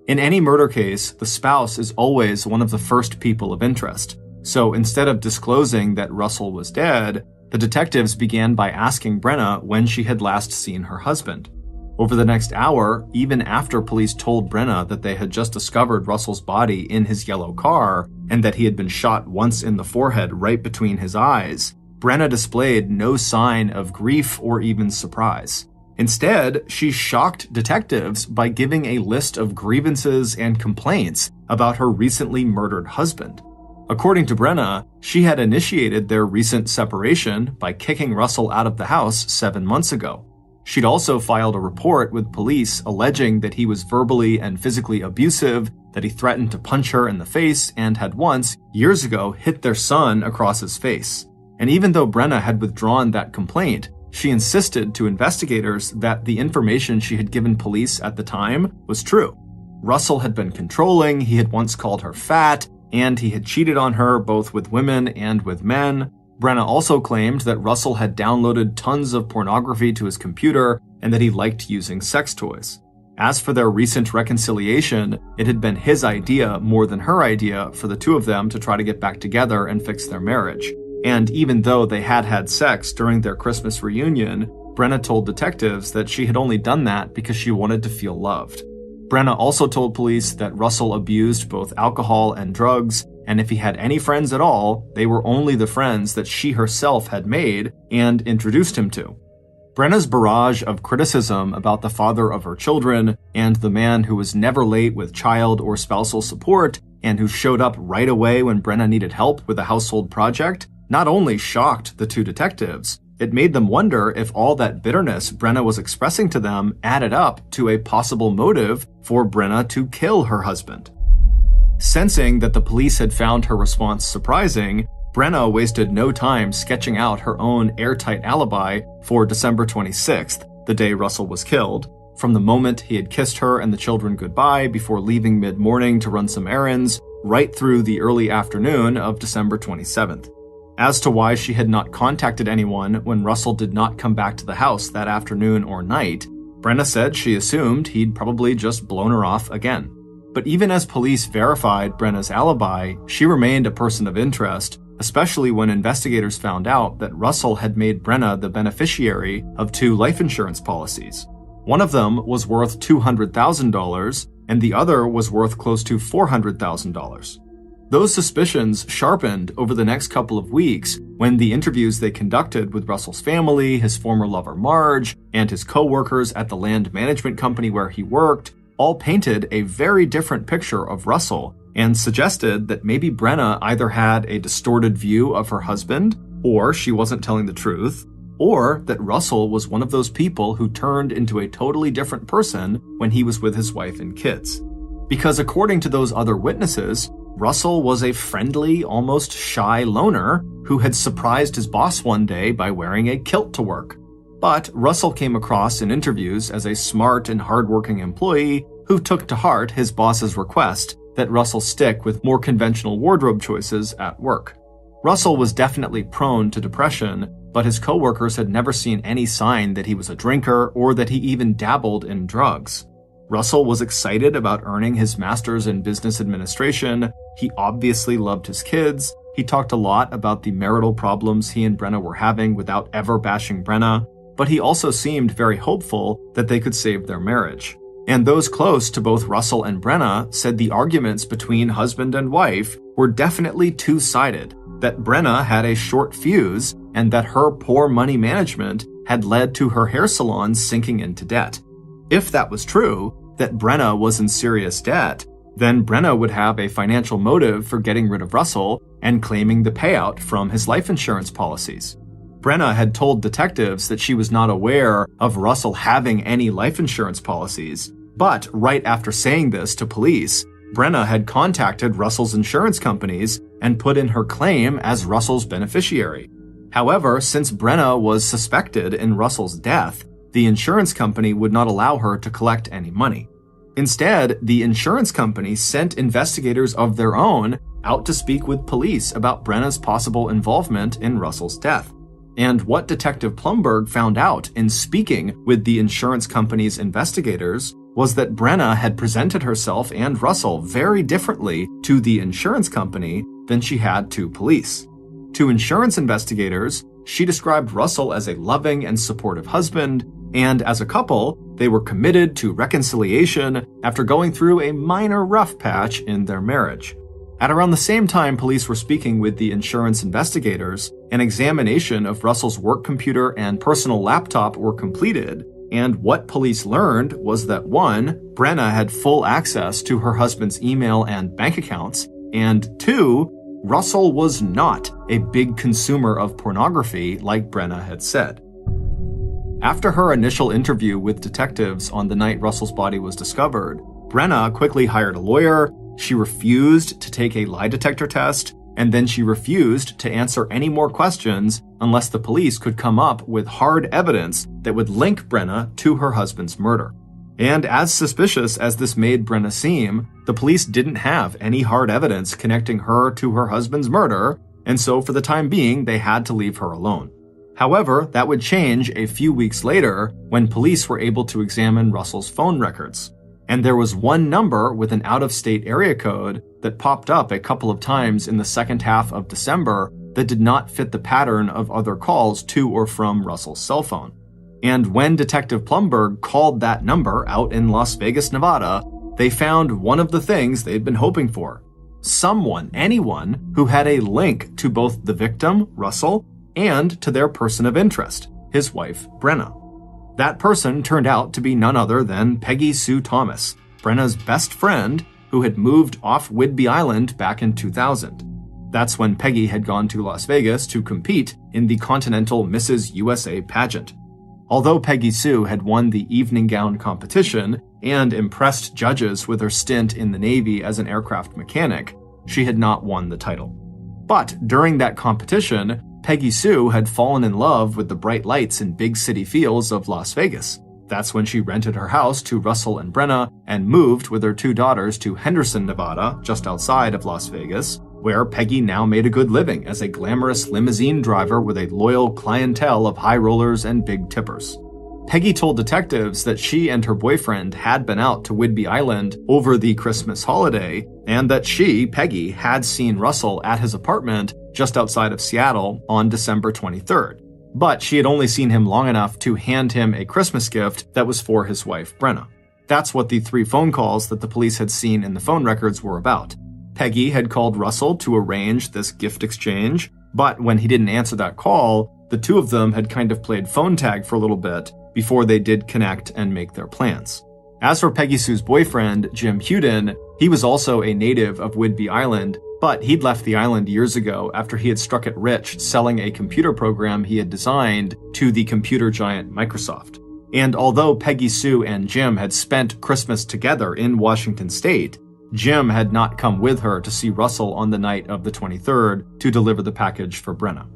In any murder case, the spouse is always one of the first people of interest. So instead of disclosing that Russell was dead, the detectives began by asking Brenna when she had last seen her husband. Over the next hour, even after police told Brenna that they had just discovered Russell's body in his yellow car and that he had been shot once in the forehead right between his eyes, Brenna displayed no sign of grief or even surprise. Instead, she shocked detectives by giving a list of grievances and complaints about her recently murdered husband. According to Brenna, she had initiated their recent separation by kicking Russell out of the house 7 months ago. She'd also filed a report with police alleging that he was verbally and physically abusive, that he threatened to punch her in the face, and had once, years ago, hit their son across his face. And even though Brenna had withdrawn that complaint, she insisted to investigators that the information she had given police at the time was true. Russell had been controlling, he had once called her fat, and he had cheated on her both with women and with men. Brenna also claimed that Russell had downloaded tons of pornography to his computer and that he liked using sex toys. As for their recent reconciliation, it had been his idea more than her idea for the 2 of them to try to get back together and fix their marriage. And even though they had had sex during their Christmas reunion, Brenna told detectives that she had only done that because she wanted to feel loved. Brenna also told police that Russell abused both alcohol and drugs, and if he had any friends at all, they were only the friends that she herself had made and introduced him to. Brenna's barrage of criticism about the father of her children and the man who was never late with child or spousal support and who showed up right away when Brenna needed help with a household project not only shocked the 2 detectives, it made them wonder if all that bitterness Brenna was expressing to them added up to a possible motive for Brenna to kill her husband. Sensing that the police had found her response surprising, Brenna wasted no time sketching out her own airtight alibi for December 26th, the day Russell was killed, from the moment he had kissed her and the children goodbye before leaving mid-morning to run some errands, right through the early afternoon of December 27th. As to why she had not contacted anyone when Russell did not come back to the house that afternoon or night, Brenna said she assumed he'd probably just blown her off again. But even as police verified Brenna's alibi, she remained a person of interest, especially when investigators found out that Russell had made Brenna the beneficiary of 2 life insurance policies. One of them was worth $200,000, and the other was worth close to $400,000. Those suspicions sharpened over the next couple of weeks when the interviews they conducted with Russell's family, his former lover Marge, and his co-workers at the land management company where he worked all painted a very different picture of Russell and suggested that maybe Brenna either had a distorted view of her husband, or she wasn't telling the truth, or that Russell was one of those people who turned into a totally different person when he was with his wife and kids. Because according to those other witnesses, Russell was a friendly, almost shy loner who had surprised his boss one day by wearing a kilt to work. But Russell came across in interviews as a smart and hardworking employee who took to heart his boss's request that Russell stick with more conventional wardrobe choices at work. Russell was definitely prone to depression, but his coworkers had never seen any sign that he was a drinker or that he even dabbled in drugs. Russell was excited about earning his master's in business administration. He obviously loved his kids. He talked a lot about the marital problems he and Brenna were having without ever bashing Brenna, but he also seemed very hopeful that they could save their marriage. And those close to both Russell and Brenna said the arguments between husband and wife were definitely two-sided, that Brenna had a short fuse and that her poor money management had led to her hair salon sinking into debt. If that was true, that Brenna was in serious debt, then Brenna would have a financial motive for getting rid of Russell and claiming the payout from his life insurance policies. Brenna had told detectives that she was not aware of Russell having any life insurance policies, but right after saying this to police, Brenna had contacted Russell's insurance companies and put in her claim as Russell's beneficiary. However, since Brenna was suspected in Russell's death, the insurance company would not allow her to collect any money. Instead, the insurance company sent investigators of their own out to speak with police about Brenna's possible involvement in Russell's death. And what Detective Plumberg found out in speaking with the insurance company's investigators was that Brenna had presented herself and Russell very differently to the insurance company than she had to police. To insurance investigators, she described Russell as a loving and supportive husband, and as a couple, they were committed to reconciliation after going through a minor rough patch in their marriage. At around the same time police were speaking with the insurance investigators, an examination of Russell's work computer and personal laptop were completed, and what police learned was that 1, Brenna had full access to her husband's email and bank accounts, and 2, Russell was not a big consumer of pornography like Brenna had said. After her initial interview with detectives on the night Russell's body was discovered, Brenna quickly hired a lawyer, she refused to take a lie detector test, and then she refused to answer any more questions unless the police could come up with hard evidence that would link Brenna to her husband's murder. And as suspicious as this made Brenna seem, the police didn't have any hard evidence connecting her to her husband's murder, and so for the time being, they had to leave her alone. However, that would change a few weeks later when police were able to examine Russell's phone records. And there was one number with an out-of-state area code that popped up a couple of times in the second half of December that did not fit the pattern of other calls to or from Russell's cell phone. And when Detective Plumberg called that number out in Las Vegas, Nevada, they found one of the things they'd been hoping for. Anyone who had a link to both the victim, Russell, and to their person of interest, his wife, Brenna. That person turned out to be none other than Peggy Sue Thomas, Brenna's best friend, who had moved off Whidbey Island back in 2000. That's when Peggy had gone to Las Vegas to compete in the Continental Mrs. USA pageant. Although Peggy Sue had won the evening gown competition and impressed judges with her stint in the Navy as an aircraft mechanic, she had not won the title. But during that competition, Peggy Sue had fallen in love with the bright lights and big city feels of Las Vegas. That's when she rented her house to Russell and Brenna and moved with her 2 daughters to Henderson, Nevada, just outside of Las Vegas, where Peggy now made a good living as a glamorous limousine driver with a loyal clientele of high rollers and big tippers. Peggy told detectives that she and her boyfriend had been out to Whidbey Island over the Christmas holiday, and that she, Peggy, had seen Russell at his apartment just outside of Seattle on December 23rd. But she had only seen him long enough to hand him a Christmas gift that was for his wife, Brenna. That's what the 3 phone calls that the police had seen in the phone records were about. Peggy had called Russell to arrange this gift exchange, but when he didn't answer that call, the two of them had kind of played phone tag for a little bit before they did connect and make their plans. As for Peggy Sue's boyfriend, Jim Hewden, he was also a native of Whidbey Island, but he'd left the island years ago after he had struck it rich selling a computer program he had designed to the computer giant Microsoft. And although Peggy Sue and Jim had spent Christmas together in Washington State, Jim had not come with her to see Russell on the night of the 23rd to deliver the package for Brenna.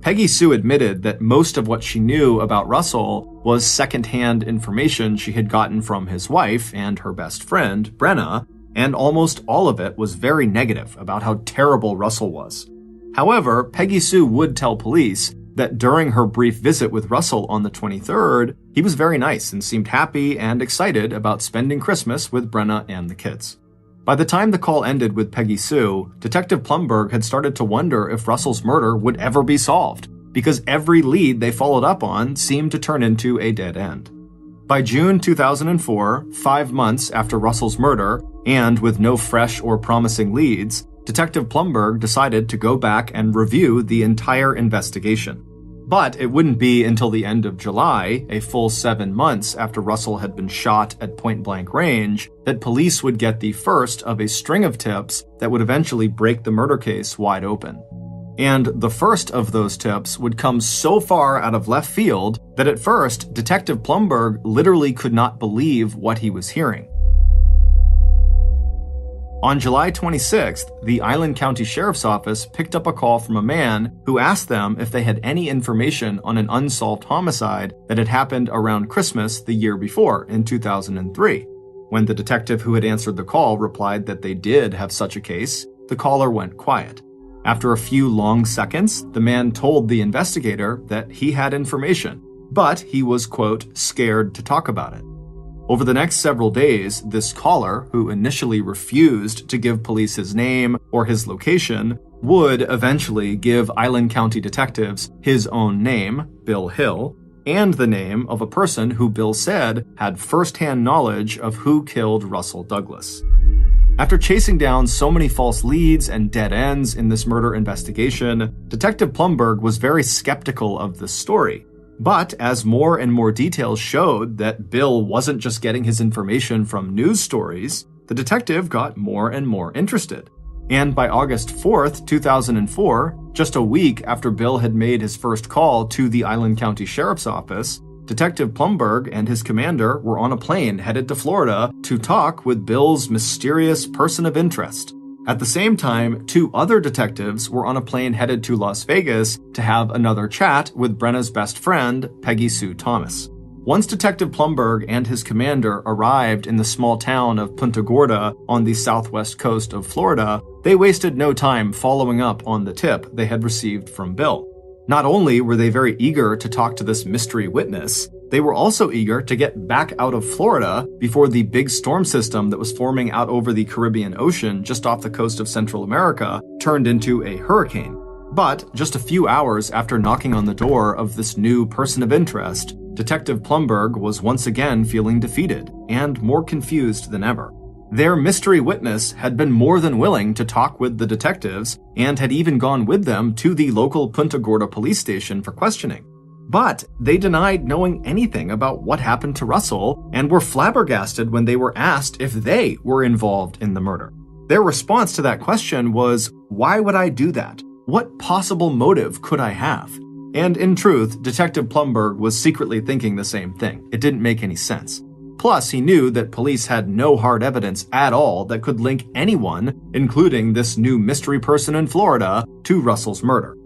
Peggy Sue admitted that most of what she knew about Russell was secondhand information she had gotten from his wife and her best friend, Brenna, and almost all of it was very negative about how terrible Russell was. However, Peggy Sue would tell police that during her brief visit with Russell on the 23rd, he was very nice and seemed happy and excited about spending Christmas with Brenna and the kids. By the time the call ended with Peggy Sue, Detective Plumberg had started to wonder if Russell's murder would ever be solved, because every lead they followed up on seemed to turn into a dead end. By June 2004, 5 months after Russell's murder, and with no fresh or promising leads, Detective Plumberg decided to go back and review the entire investigation. But it wouldn't be until the end of July, a full 7 months after Russell had been shot at point-blank range, that police would get the first of a string of tips that would eventually break the murder case wide open. And the first of those tips would come so far out of left field that at first, Detective Plumberg literally could not believe what he was hearing. On July 26th, the Island County Sheriff's Office picked up a call from a man who asked them if they had any information on an unsolved homicide that had happened around Christmas the year before, in 2003. When the detective who had answered the call replied that they did have such a case, the caller went quiet. After a few long seconds, the man told the investigator that he had information, but he was, quote, scared to talk about it. Over the next several days, this caller, who initially refused to give police his name or his location, would eventually give Island County detectives his own name, Bill Hill, and the name of a person who Bill said had first-hand knowledge of who killed Russell Douglas. After chasing down so many false leads and dead ends in this murder investigation, Detective Plumberg was very skeptical of this story. But as more and more details showed that Bill wasn't just getting his information from news stories, the detective got more and more interested. And by August 4th, 2004, just a week after Bill had made his first call to the Island County Sheriff's Office, Detective Plumberg and his commander were on a plane headed to Florida to talk with Bill's mysterious person of interest. At the same time, 2 other detectives were on a plane headed to Las Vegas to have another chat with Brenna's best friend, Peggy Sue Thomas. Once Detective Plumberg and his commander arrived in the small town of Punta Gorda on the southwest coast of Florida, they wasted no time following up on the tip they had received from Bill. Not only were they very eager to talk to this mystery witness, they were also eager to get back out of Florida before the big storm system that was forming out over the Caribbean Ocean just off the coast of Central America turned into a hurricane. But just a few hours after knocking on the door of this new person of interest, Detective Plumberg was once again feeling defeated and more confused than ever. Their mystery witness had been more than willing to talk with the detectives and had even gone with them to the local Punta Gorda police station for questioning. But they denied knowing anything about what happened to Russell and were flabbergasted when they were asked if they were involved in the murder. Their response to that question was, "Why would I do that? What possible motive could I have?" And in truth, Detective Plumberg was secretly thinking the same thing. It didn't make any sense. Plus, he knew that police had no hard evidence at all that could link anyone, including this new mystery person in Florida, to Russell's murder.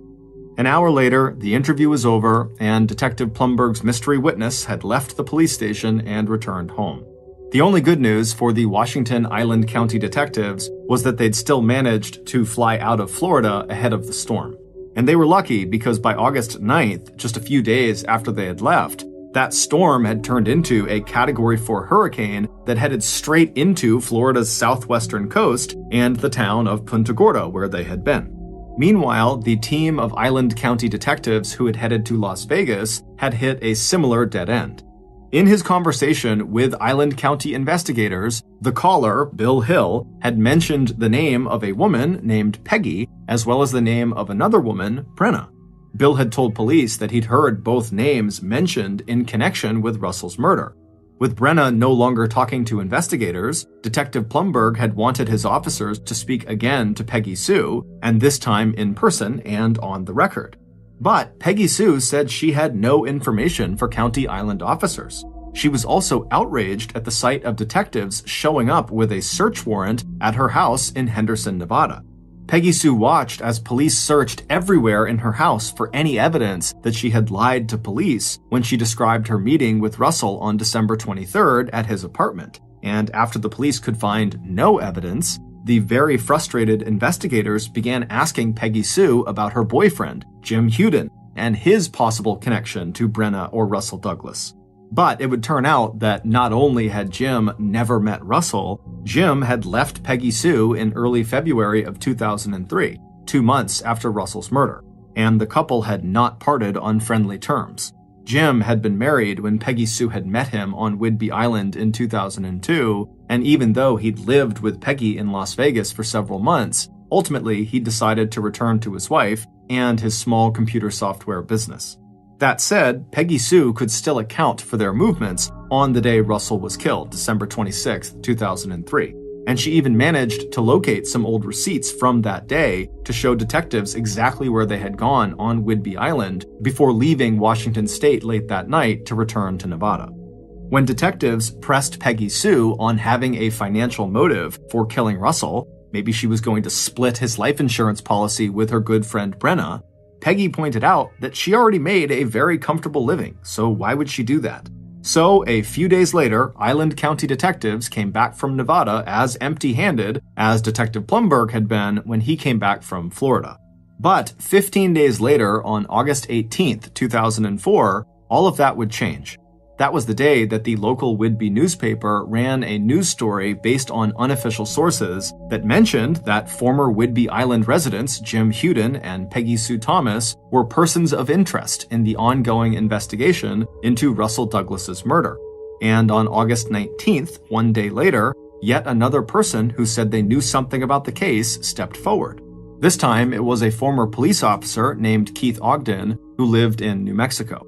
An hour later, the interview was over, and Detective Plumberg's mystery witness had left the police station and returned home. The only good news for the Washington Island County detectives was that they'd still managed to fly out of Florida ahead of the storm. And they were lucky because by August 9th, just a few days after they had left, that storm had turned into a Category 4 hurricane that headed straight into Florida's southwestern coast and the town of Punta Gorda, where they had been. Meanwhile, the team of Island County detectives who had headed to Las Vegas had hit a similar dead end. In his conversation with Island County investigators, the caller, Bill Hill, had mentioned the name of a woman named Peggy, as well as the name of another woman, Brenna. Bill had told police that he'd heard both names mentioned in connection with Russell's murder. With Brenna no longer talking to investigators, Detective Plumberg had wanted his officers to speak again to Peggy Sue, and this time in person and on the record. But Peggy Sue said she had no information for County Island officers. She was also outraged at the sight of detectives showing up with a search warrant at her house in Henderson, Nevada. Peggy Sue watched as police searched everywhere in her house for any evidence that she had lied to police when she described her meeting with Russell on December 23rd at his apartment. And after the police could find no evidence, the very frustrated investigators began asking Peggy Sue about her boyfriend, Jim Huden, and his possible connection to Brenna or Russell Douglas. But it would turn out that not only had Jim never met Russell, Jim had left Peggy Sue in early February of 2003, 2 months after Russell's murder, and the couple had not parted on friendly terms. Jim had been married when Peggy Sue had met him on Whidbey Island in 2002, and even though he'd lived with Peggy in Las Vegas for several months, ultimately he decided to return to his wife and his small computer software business. That said, Peggy Sue could still account for their movements on the day Russell was killed, December 26, 2003. And she even managed to locate some old receipts from that day to show detectives exactly where they had gone on Whidbey Island before leaving Washington State late that night to return to Nevada. When detectives pressed Peggy Sue on having a financial motive for killing Russell, maybe she was going to split his life insurance policy with her good friend Brenna, Peggy pointed out that she already made a very comfortable living, so why would she do that? So, a few days later, Island County detectives came back from Nevada as empty-handed as Detective Plumberg had been when he came back from Florida. But 15 days later, on August 18, 2004, all of that would change. That was the day that the local Whidbey newspaper ran a news story based on unofficial sources that mentioned that former Whidbey Island residents Jim Huden and Peggy Sue Thomas were persons of interest in the ongoing investigation into Russell Douglas's murder. And on August 19th, 1 day later, yet another person who said they knew something about the case stepped forward. This time, it was a former police officer named Keith Ogden who lived in New Mexico.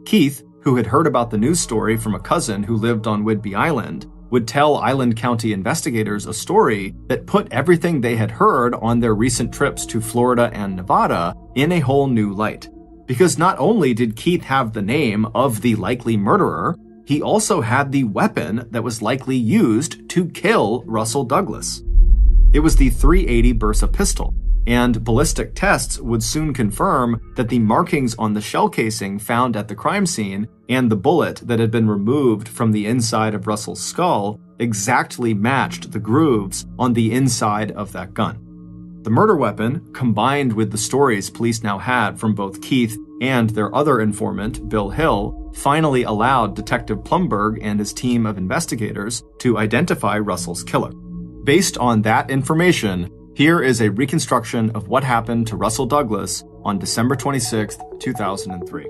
Keith, who had heard about the news story from a cousin who lived on Whidbey Island, would tell Island County investigators a story that put everything they had heard on their recent trips to Florida and Nevada in a whole new light. Because not only did Keith have the name of the likely murderer, he also had the weapon that was likely used to kill Russell Douglas. It was the .380 Bersa pistol, and ballistic tests would soon confirm that the markings on the shell casing found at the crime scene and the bullet that had been removed from the inside of Russell's skull exactly matched the grooves on the inside of that gun. The murder weapon, combined with the stories police now had from both Keith and their other informant, Bill Hill, finally allowed Detective Plumberg and his team of investigators to identify Russell's killer. Based on that information, here is a reconstruction of what happened to Russell Douglas on December 26, 2003.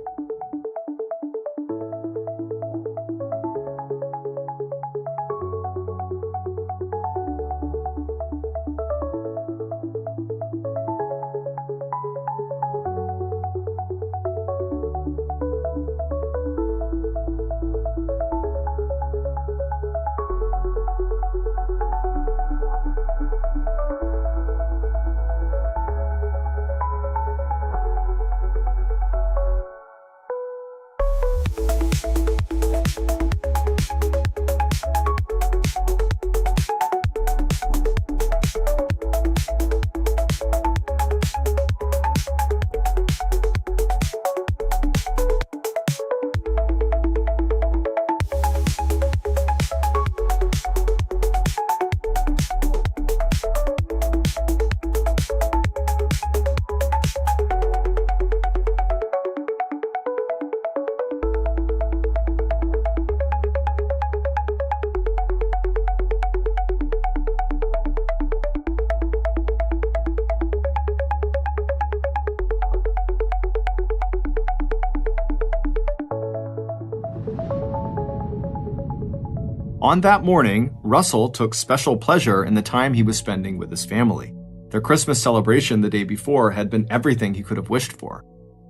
On that morning, Russell took special pleasure in the time he was spending with his family. Their Christmas celebration the day before had been everything he could have wished for.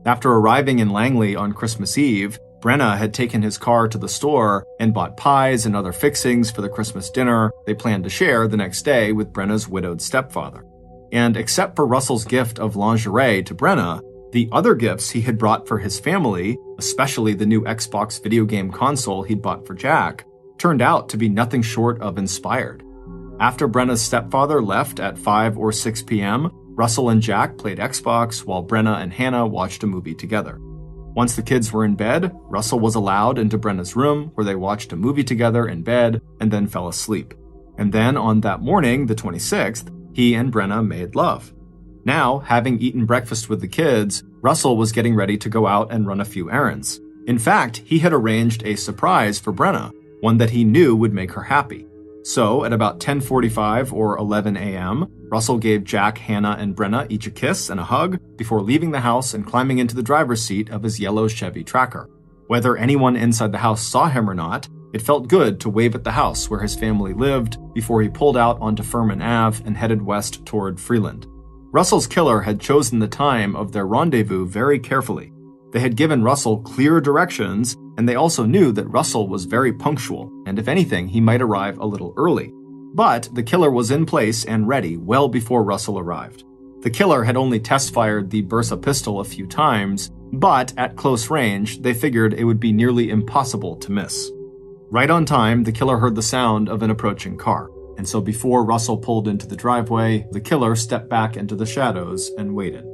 After arriving in Langley on Christmas Eve, Brenna had taken his car to the store and bought pies and other fixings for the Christmas dinner they planned to share the next day with Brenna's widowed stepfather. And except for Russell's gift of lingerie to Brenna, the other gifts he had brought for his family, especially the new Xbox video game console he'd bought for Jack, turned out to be nothing short of inspired. After Brenna's stepfather left at 5 or 6 p.m., Russell and Jack played Xbox while Brenna and Hannah watched a movie together. Once the kids were in bed, Russell was allowed into Brenna's room where they watched a movie together in bed and then fell asleep. And then on that morning, the 26th, he and Brenna made love. Now, having eaten breakfast with the kids, Russell was getting ready to go out and run a few errands. In fact, he had arranged a surprise for Brenna, one that he knew would make her happy. So, at about 10:45 or 11 a.m., Russell gave Jack, Hannah, and Brenna each a kiss and a hug before leaving the house and climbing into the driver's seat of his yellow Chevy Tracker. Whether anyone inside the house saw him or not, it felt good to wave at the house where his family lived before he pulled out onto Furman Ave and headed west toward Freeland. Russell's killer had chosen the time of their rendezvous very carefully. They had given Russell clear directions, and they also knew that Russell was very punctual, and if anything, he might arrive a little early. But the killer was in place and ready well before Russell arrived. The killer had only test-fired the Bersa pistol a few times, but at close range, they figured it would be nearly impossible to miss. Right on time, the killer heard the sound of an approaching car, and so before Russell pulled into the driveway, the killer stepped back into the shadows and waited.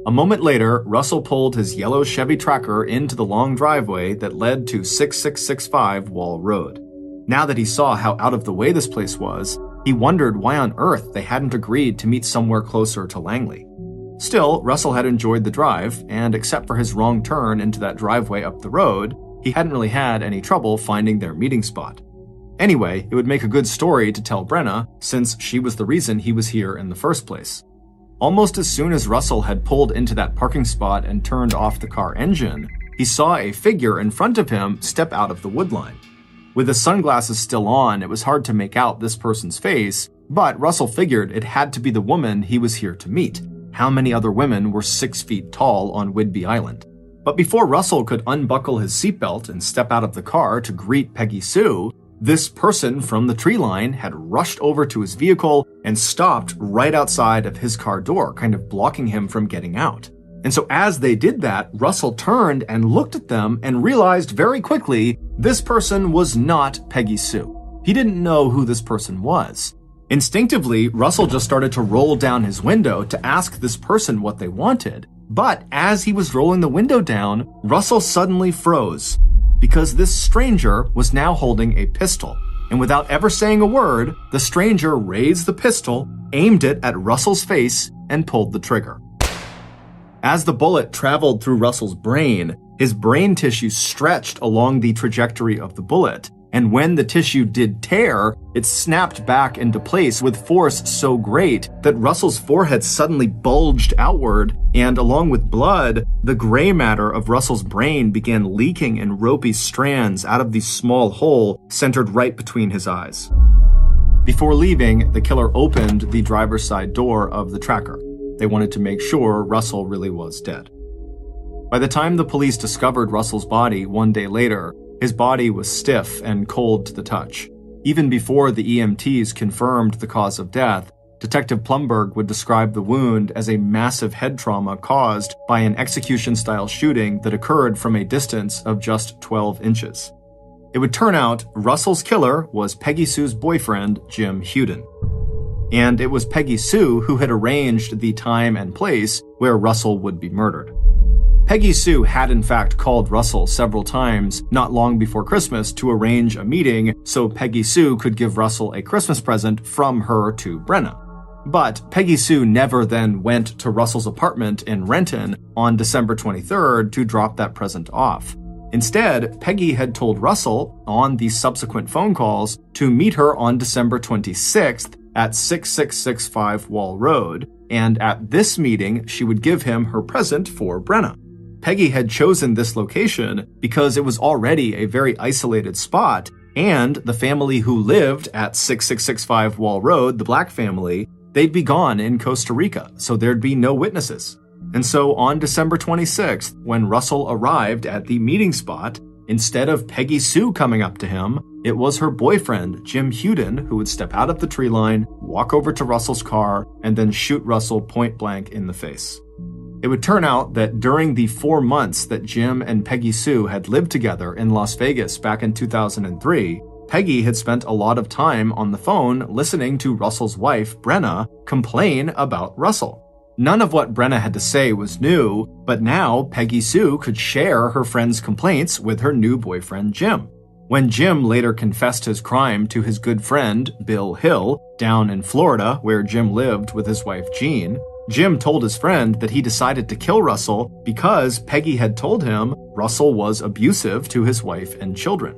A moment later, Russell pulled his yellow Chevy Tracker into the long driveway that led to 6665 Wall Road. Now that he saw how out of the way this place was, he wondered why on earth they hadn't agreed to meet somewhere closer to Langley. Still, Russell had enjoyed the drive, and except for his wrong turn into that driveway up the road, he hadn't really had any trouble finding their meeting spot. Anyway, it would make a good story to tell Brenna, since she was the reason he was here in the first place. Almost as soon as Russell had pulled into that parking spot and turned off the car engine, he saw a figure in front of him step out of the woodline. With the sunglasses still on, it was hard to make out this person's face, but Russell figured it had to be the woman he was here to meet. How many other women were 6 feet tall on Whidbey Island? But before Russell could unbuckle his seatbelt and step out of the car to greet Peggy Sue, this person from the tree line had rushed over to his vehicle and stopped right outside of his car door, kind of blocking him from getting out. And so as they did that, Russell turned and looked at them and realized very quickly this person was not Peggy Sue. He didn't know who this person was. Instinctively, Russell just started to roll down his window to ask this person what they wanted. But as he was rolling the window down, Russell suddenly froze, because this stranger was now holding a pistol. And without ever saying a word, the stranger raised the pistol, aimed it at Russell's face, and pulled the trigger. As the bullet traveled through Russell's brain, his brain tissue stretched along the trajectory of the bullet, and when the tissue did tear, it snapped back into place with force so great that Russell's forehead suddenly bulged outward, and along with blood, the gray matter of Russell's brain began leaking in ropey strands out of the small hole centered right between his eyes. Before leaving, the killer opened the driver's side door of the Tracker. They wanted to make sure Russell really was dead. By the time the police discovered Russell's body one day later, his body was stiff and cold to the touch. Even before the EMTs confirmed the cause of death, Detective Plumberg would describe the wound as a massive head trauma caused by an execution-style shooting that occurred from a distance of just 12 inches. It would turn out Russell's killer was Peggy Sue's boyfriend, Jim Huden. And it was Peggy Sue who had arranged the time and place where Russell would be murdered. Peggy Sue had in fact called Russell several times not long before Christmas to arrange a meeting so Peggy Sue could give Russell a Christmas present from her to Brenna. But Peggy Sue never then went to Russell's apartment in Renton on December 23rd to drop that present off. Instead, Peggy had told Russell on the subsequent phone calls to meet her on December 26th at 6665 Wall Road, and at this meeting she would give him her present for Brenna. Peggy had chosen this location because it was already a very isolated spot, And the family who lived at 6665 Wall Road, the Black family, they'd be gone in Costa Rica, so there'd be no witnesses. And so on December 26th, when Russell arrived at the meeting spot, instead of Peggy Sue coming up to him, it was her boyfriend, Jim Huden, who would step out of the tree line, walk over to Russell's car, and then shoot Russell point blank in the face. It would turn out that during the 4 months that Jim and Peggy Sue had lived together in Las Vegas back in 2003, Peggy had spent a lot of time on the phone listening to Russell's wife, Brenna, complain about Russell. None of what Brenna had to say was new, but now Peggy Sue could share her friend's complaints with her new boyfriend, Jim. When Jim later confessed his crime to his good friend, Bill Hill, down in Florida, where Jim lived with his wife, Jean, Jim told his friend that he decided to kill Russell because Peggy had told him Russell was abusive to his wife and children.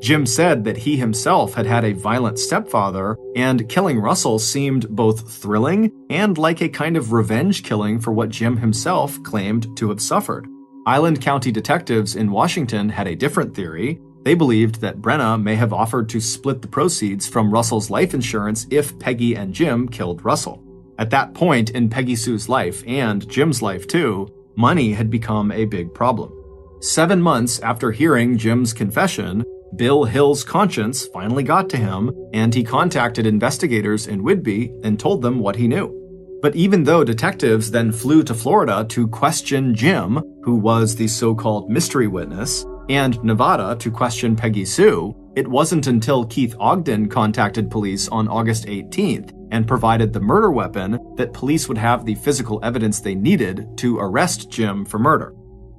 Jim said that he himself had had a violent stepfather, and killing Russell seemed both thrilling and like a kind of revenge killing for what Jim himself claimed to have suffered. Island County detectives in Washington had a different theory. They believed that Brenna may have offered to split the proceeds from Russell's life insurance if Peggy and Jim killed Russell. At that point in Peggy Sue's life, and Jim's life too, money had become a big problem. 7 months after hearing Jim's confession, Bill Hill's conscience finally got to him, and he contacted investigators in Whidbey and told them what he knew. But even though detectives then flew to Florida to question Jim, who was the so-called mystery witness, and Nevada to question Peggy Sue, it wasn't until Keith Ogden contacted police on August 18th and provided the murder weapon that police would have the physical evidence they needed to arrest Jim for murder.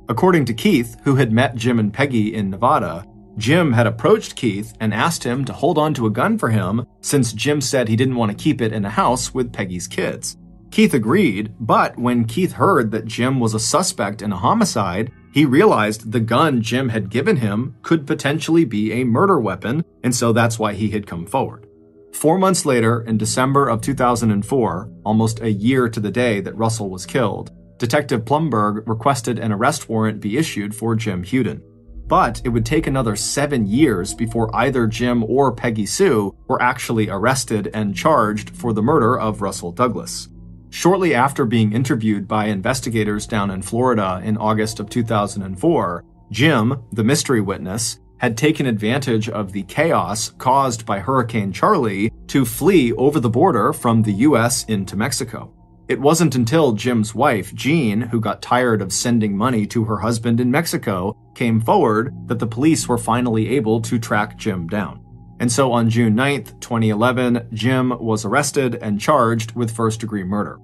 According to Keith, who had met Jim and Peggy in Nevada, Jim had approached Keith and asked him to hold on to a gun for him since Jim said he didn't want to keep it in a house with Peggy's kids. Keith agreed, but when Keith heard that Jim was a suspect in a homicide, he realized the gun Jim had given him could potentially be a murder weapon, and so that's why he had come forward. 4 months later, in December of 2004, almost a year to the day that Russell was killed, Detective Plumberg requested an arrest warrant be issued for Jim Huden. But it would take another 7 years before either Jim or Peggy Sue were actually arrested and charged for the murder of Russell Douglas. Shortly after being interviewed by investigators down in Florida in August of 2004, Jim, the mystery witness, had taken advantage of the chaos caused by Hurricane Charlie to flee over the border from the US into Mexico. It wasn't until Jim's wife, Jean, who got tired of sending money to her husband in Mexico, came forward that the police were finally able to track Jim down. And so on June 9th, 2011, Jim was arrested and charged with first-degree murder.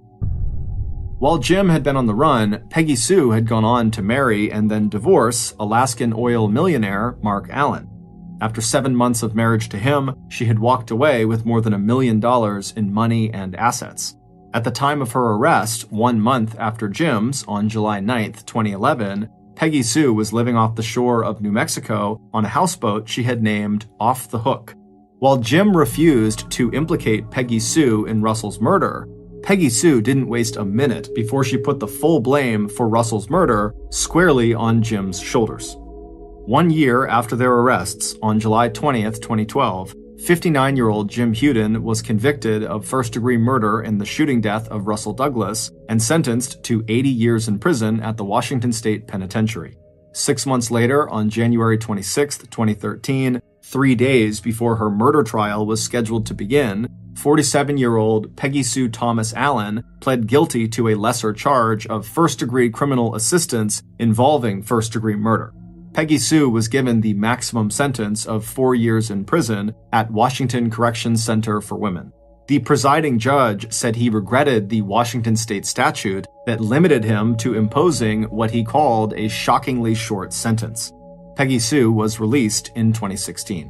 While Jim had been on the run, Peggy Sue had gone on to marry and then divorce Alaskan oil millionaire Mark Allen. After 7 months of marriage to him, she had walked away with more than $1 million in money and assets. At the time of her arrest, 1 month after Jim's, on July 9th, 2011, Peggy Sue was living off the shore of New Mexico on a houseboat she had named Off the Hook. While Jim refused to implicate Peggy Sue in Russell's murder, Peggy Sue didn't waste a minute before she put the full blame for Russell's murder squarely on Jim's shoulders. 1 year after their arrests, on July 20th, 2012, 59-year-old Jim Huden was convicted of first-degree murder in the shooting death of Russell Douglas and sentenced to 80 years in prison at the Washington State Penitentiary. 6 months later, on January 26, 2013, 3 days before her murder trial was scheduled to begin, 47-year-old Peggy Sue Thomas Allen pled guilty to a lesser charge of first-degree criminal assistance involving first-degree murder. Peggy Sue was given the maximum sentence of 4 years in prison at Washington Corrections Center for Women. The presiding judge said he regretted the Washington state statute that limited him to imposing what he called a shockingly short sentence. Peggy Sue was released in 2016.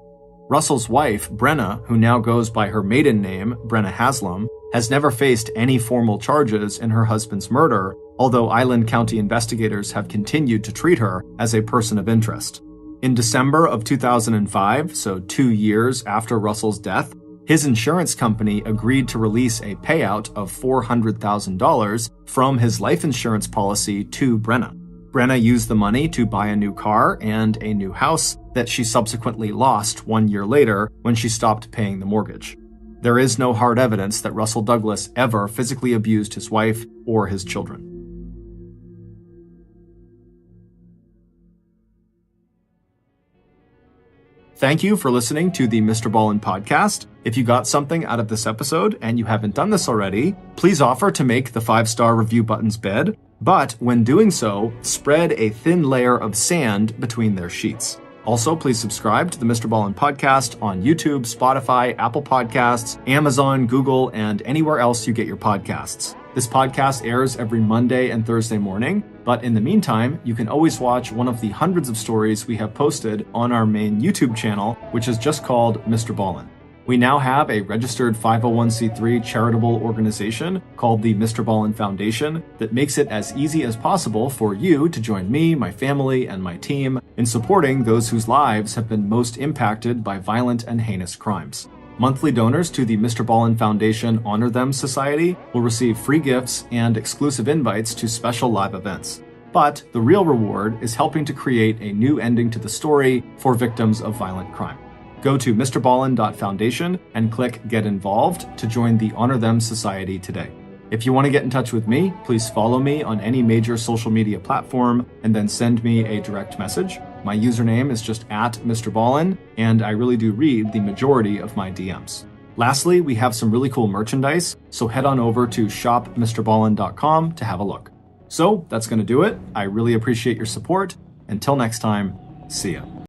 Russell's wife, Brenna, who now goes by her maiden name, Brenna Haslam, has never faced any formal charges in her husband's murder, although Island County investigators have continued to treat her as a person of interest. In December of 2005, so 2 years after Russell's death, his insurance company agreed to release a payout of $400,000 from his life insurance policy to Brenna. Brenna used the money to buy a new car and a new house that she subsequently lost 1 year later when she stopped paying the mortgage. There is no hard evidence that Russell Douglas ever physically abused his wife or his children. Thank you for listening to the MrBallen podcast. If you got something out of this episode and you haven't done this already, please offer to make the 5-star review buttons bed, but when doing so, spread a thin layer of sand between their sheets. Also, please subscribe to the MrBallen podcast on YouTube, Spotify, Apple Podcasts, Amazon, Google, and anywhere else you get your podcasts. This podcast airs every Monday and Thursday morning, but in the meantime, you can always watch one of the hundreds of stories we have posted on our main YouTube channel, which is just called MrBallen. We now have a registered 501c3 charitable organization called the MrBallen Foundation that makes it as easy as possible for you to join me, my family, and my team in supporting those whose lives have been most impacted by violent and heinous crimes. Monthly donors to the MrBallen Foundation Honor Them Society will receive free gifts and exclusive invites to special live events. But the real reward is helping to create a new ending to the story for victims of violent crime. Go to MrBallen.Foundation and click Get Involved to join the Honor Them Society today. If you want to get in touch with me, please follow me on any major social media platform and then send me a direct message. My username is just @MrBallen, and I really do read the majority of my DMs. Lastly, we have some really cool merchandise, so head on over to shopmrballen.com to have a look. So that's going to do it. I really appreciate your support. Until next time, see ya.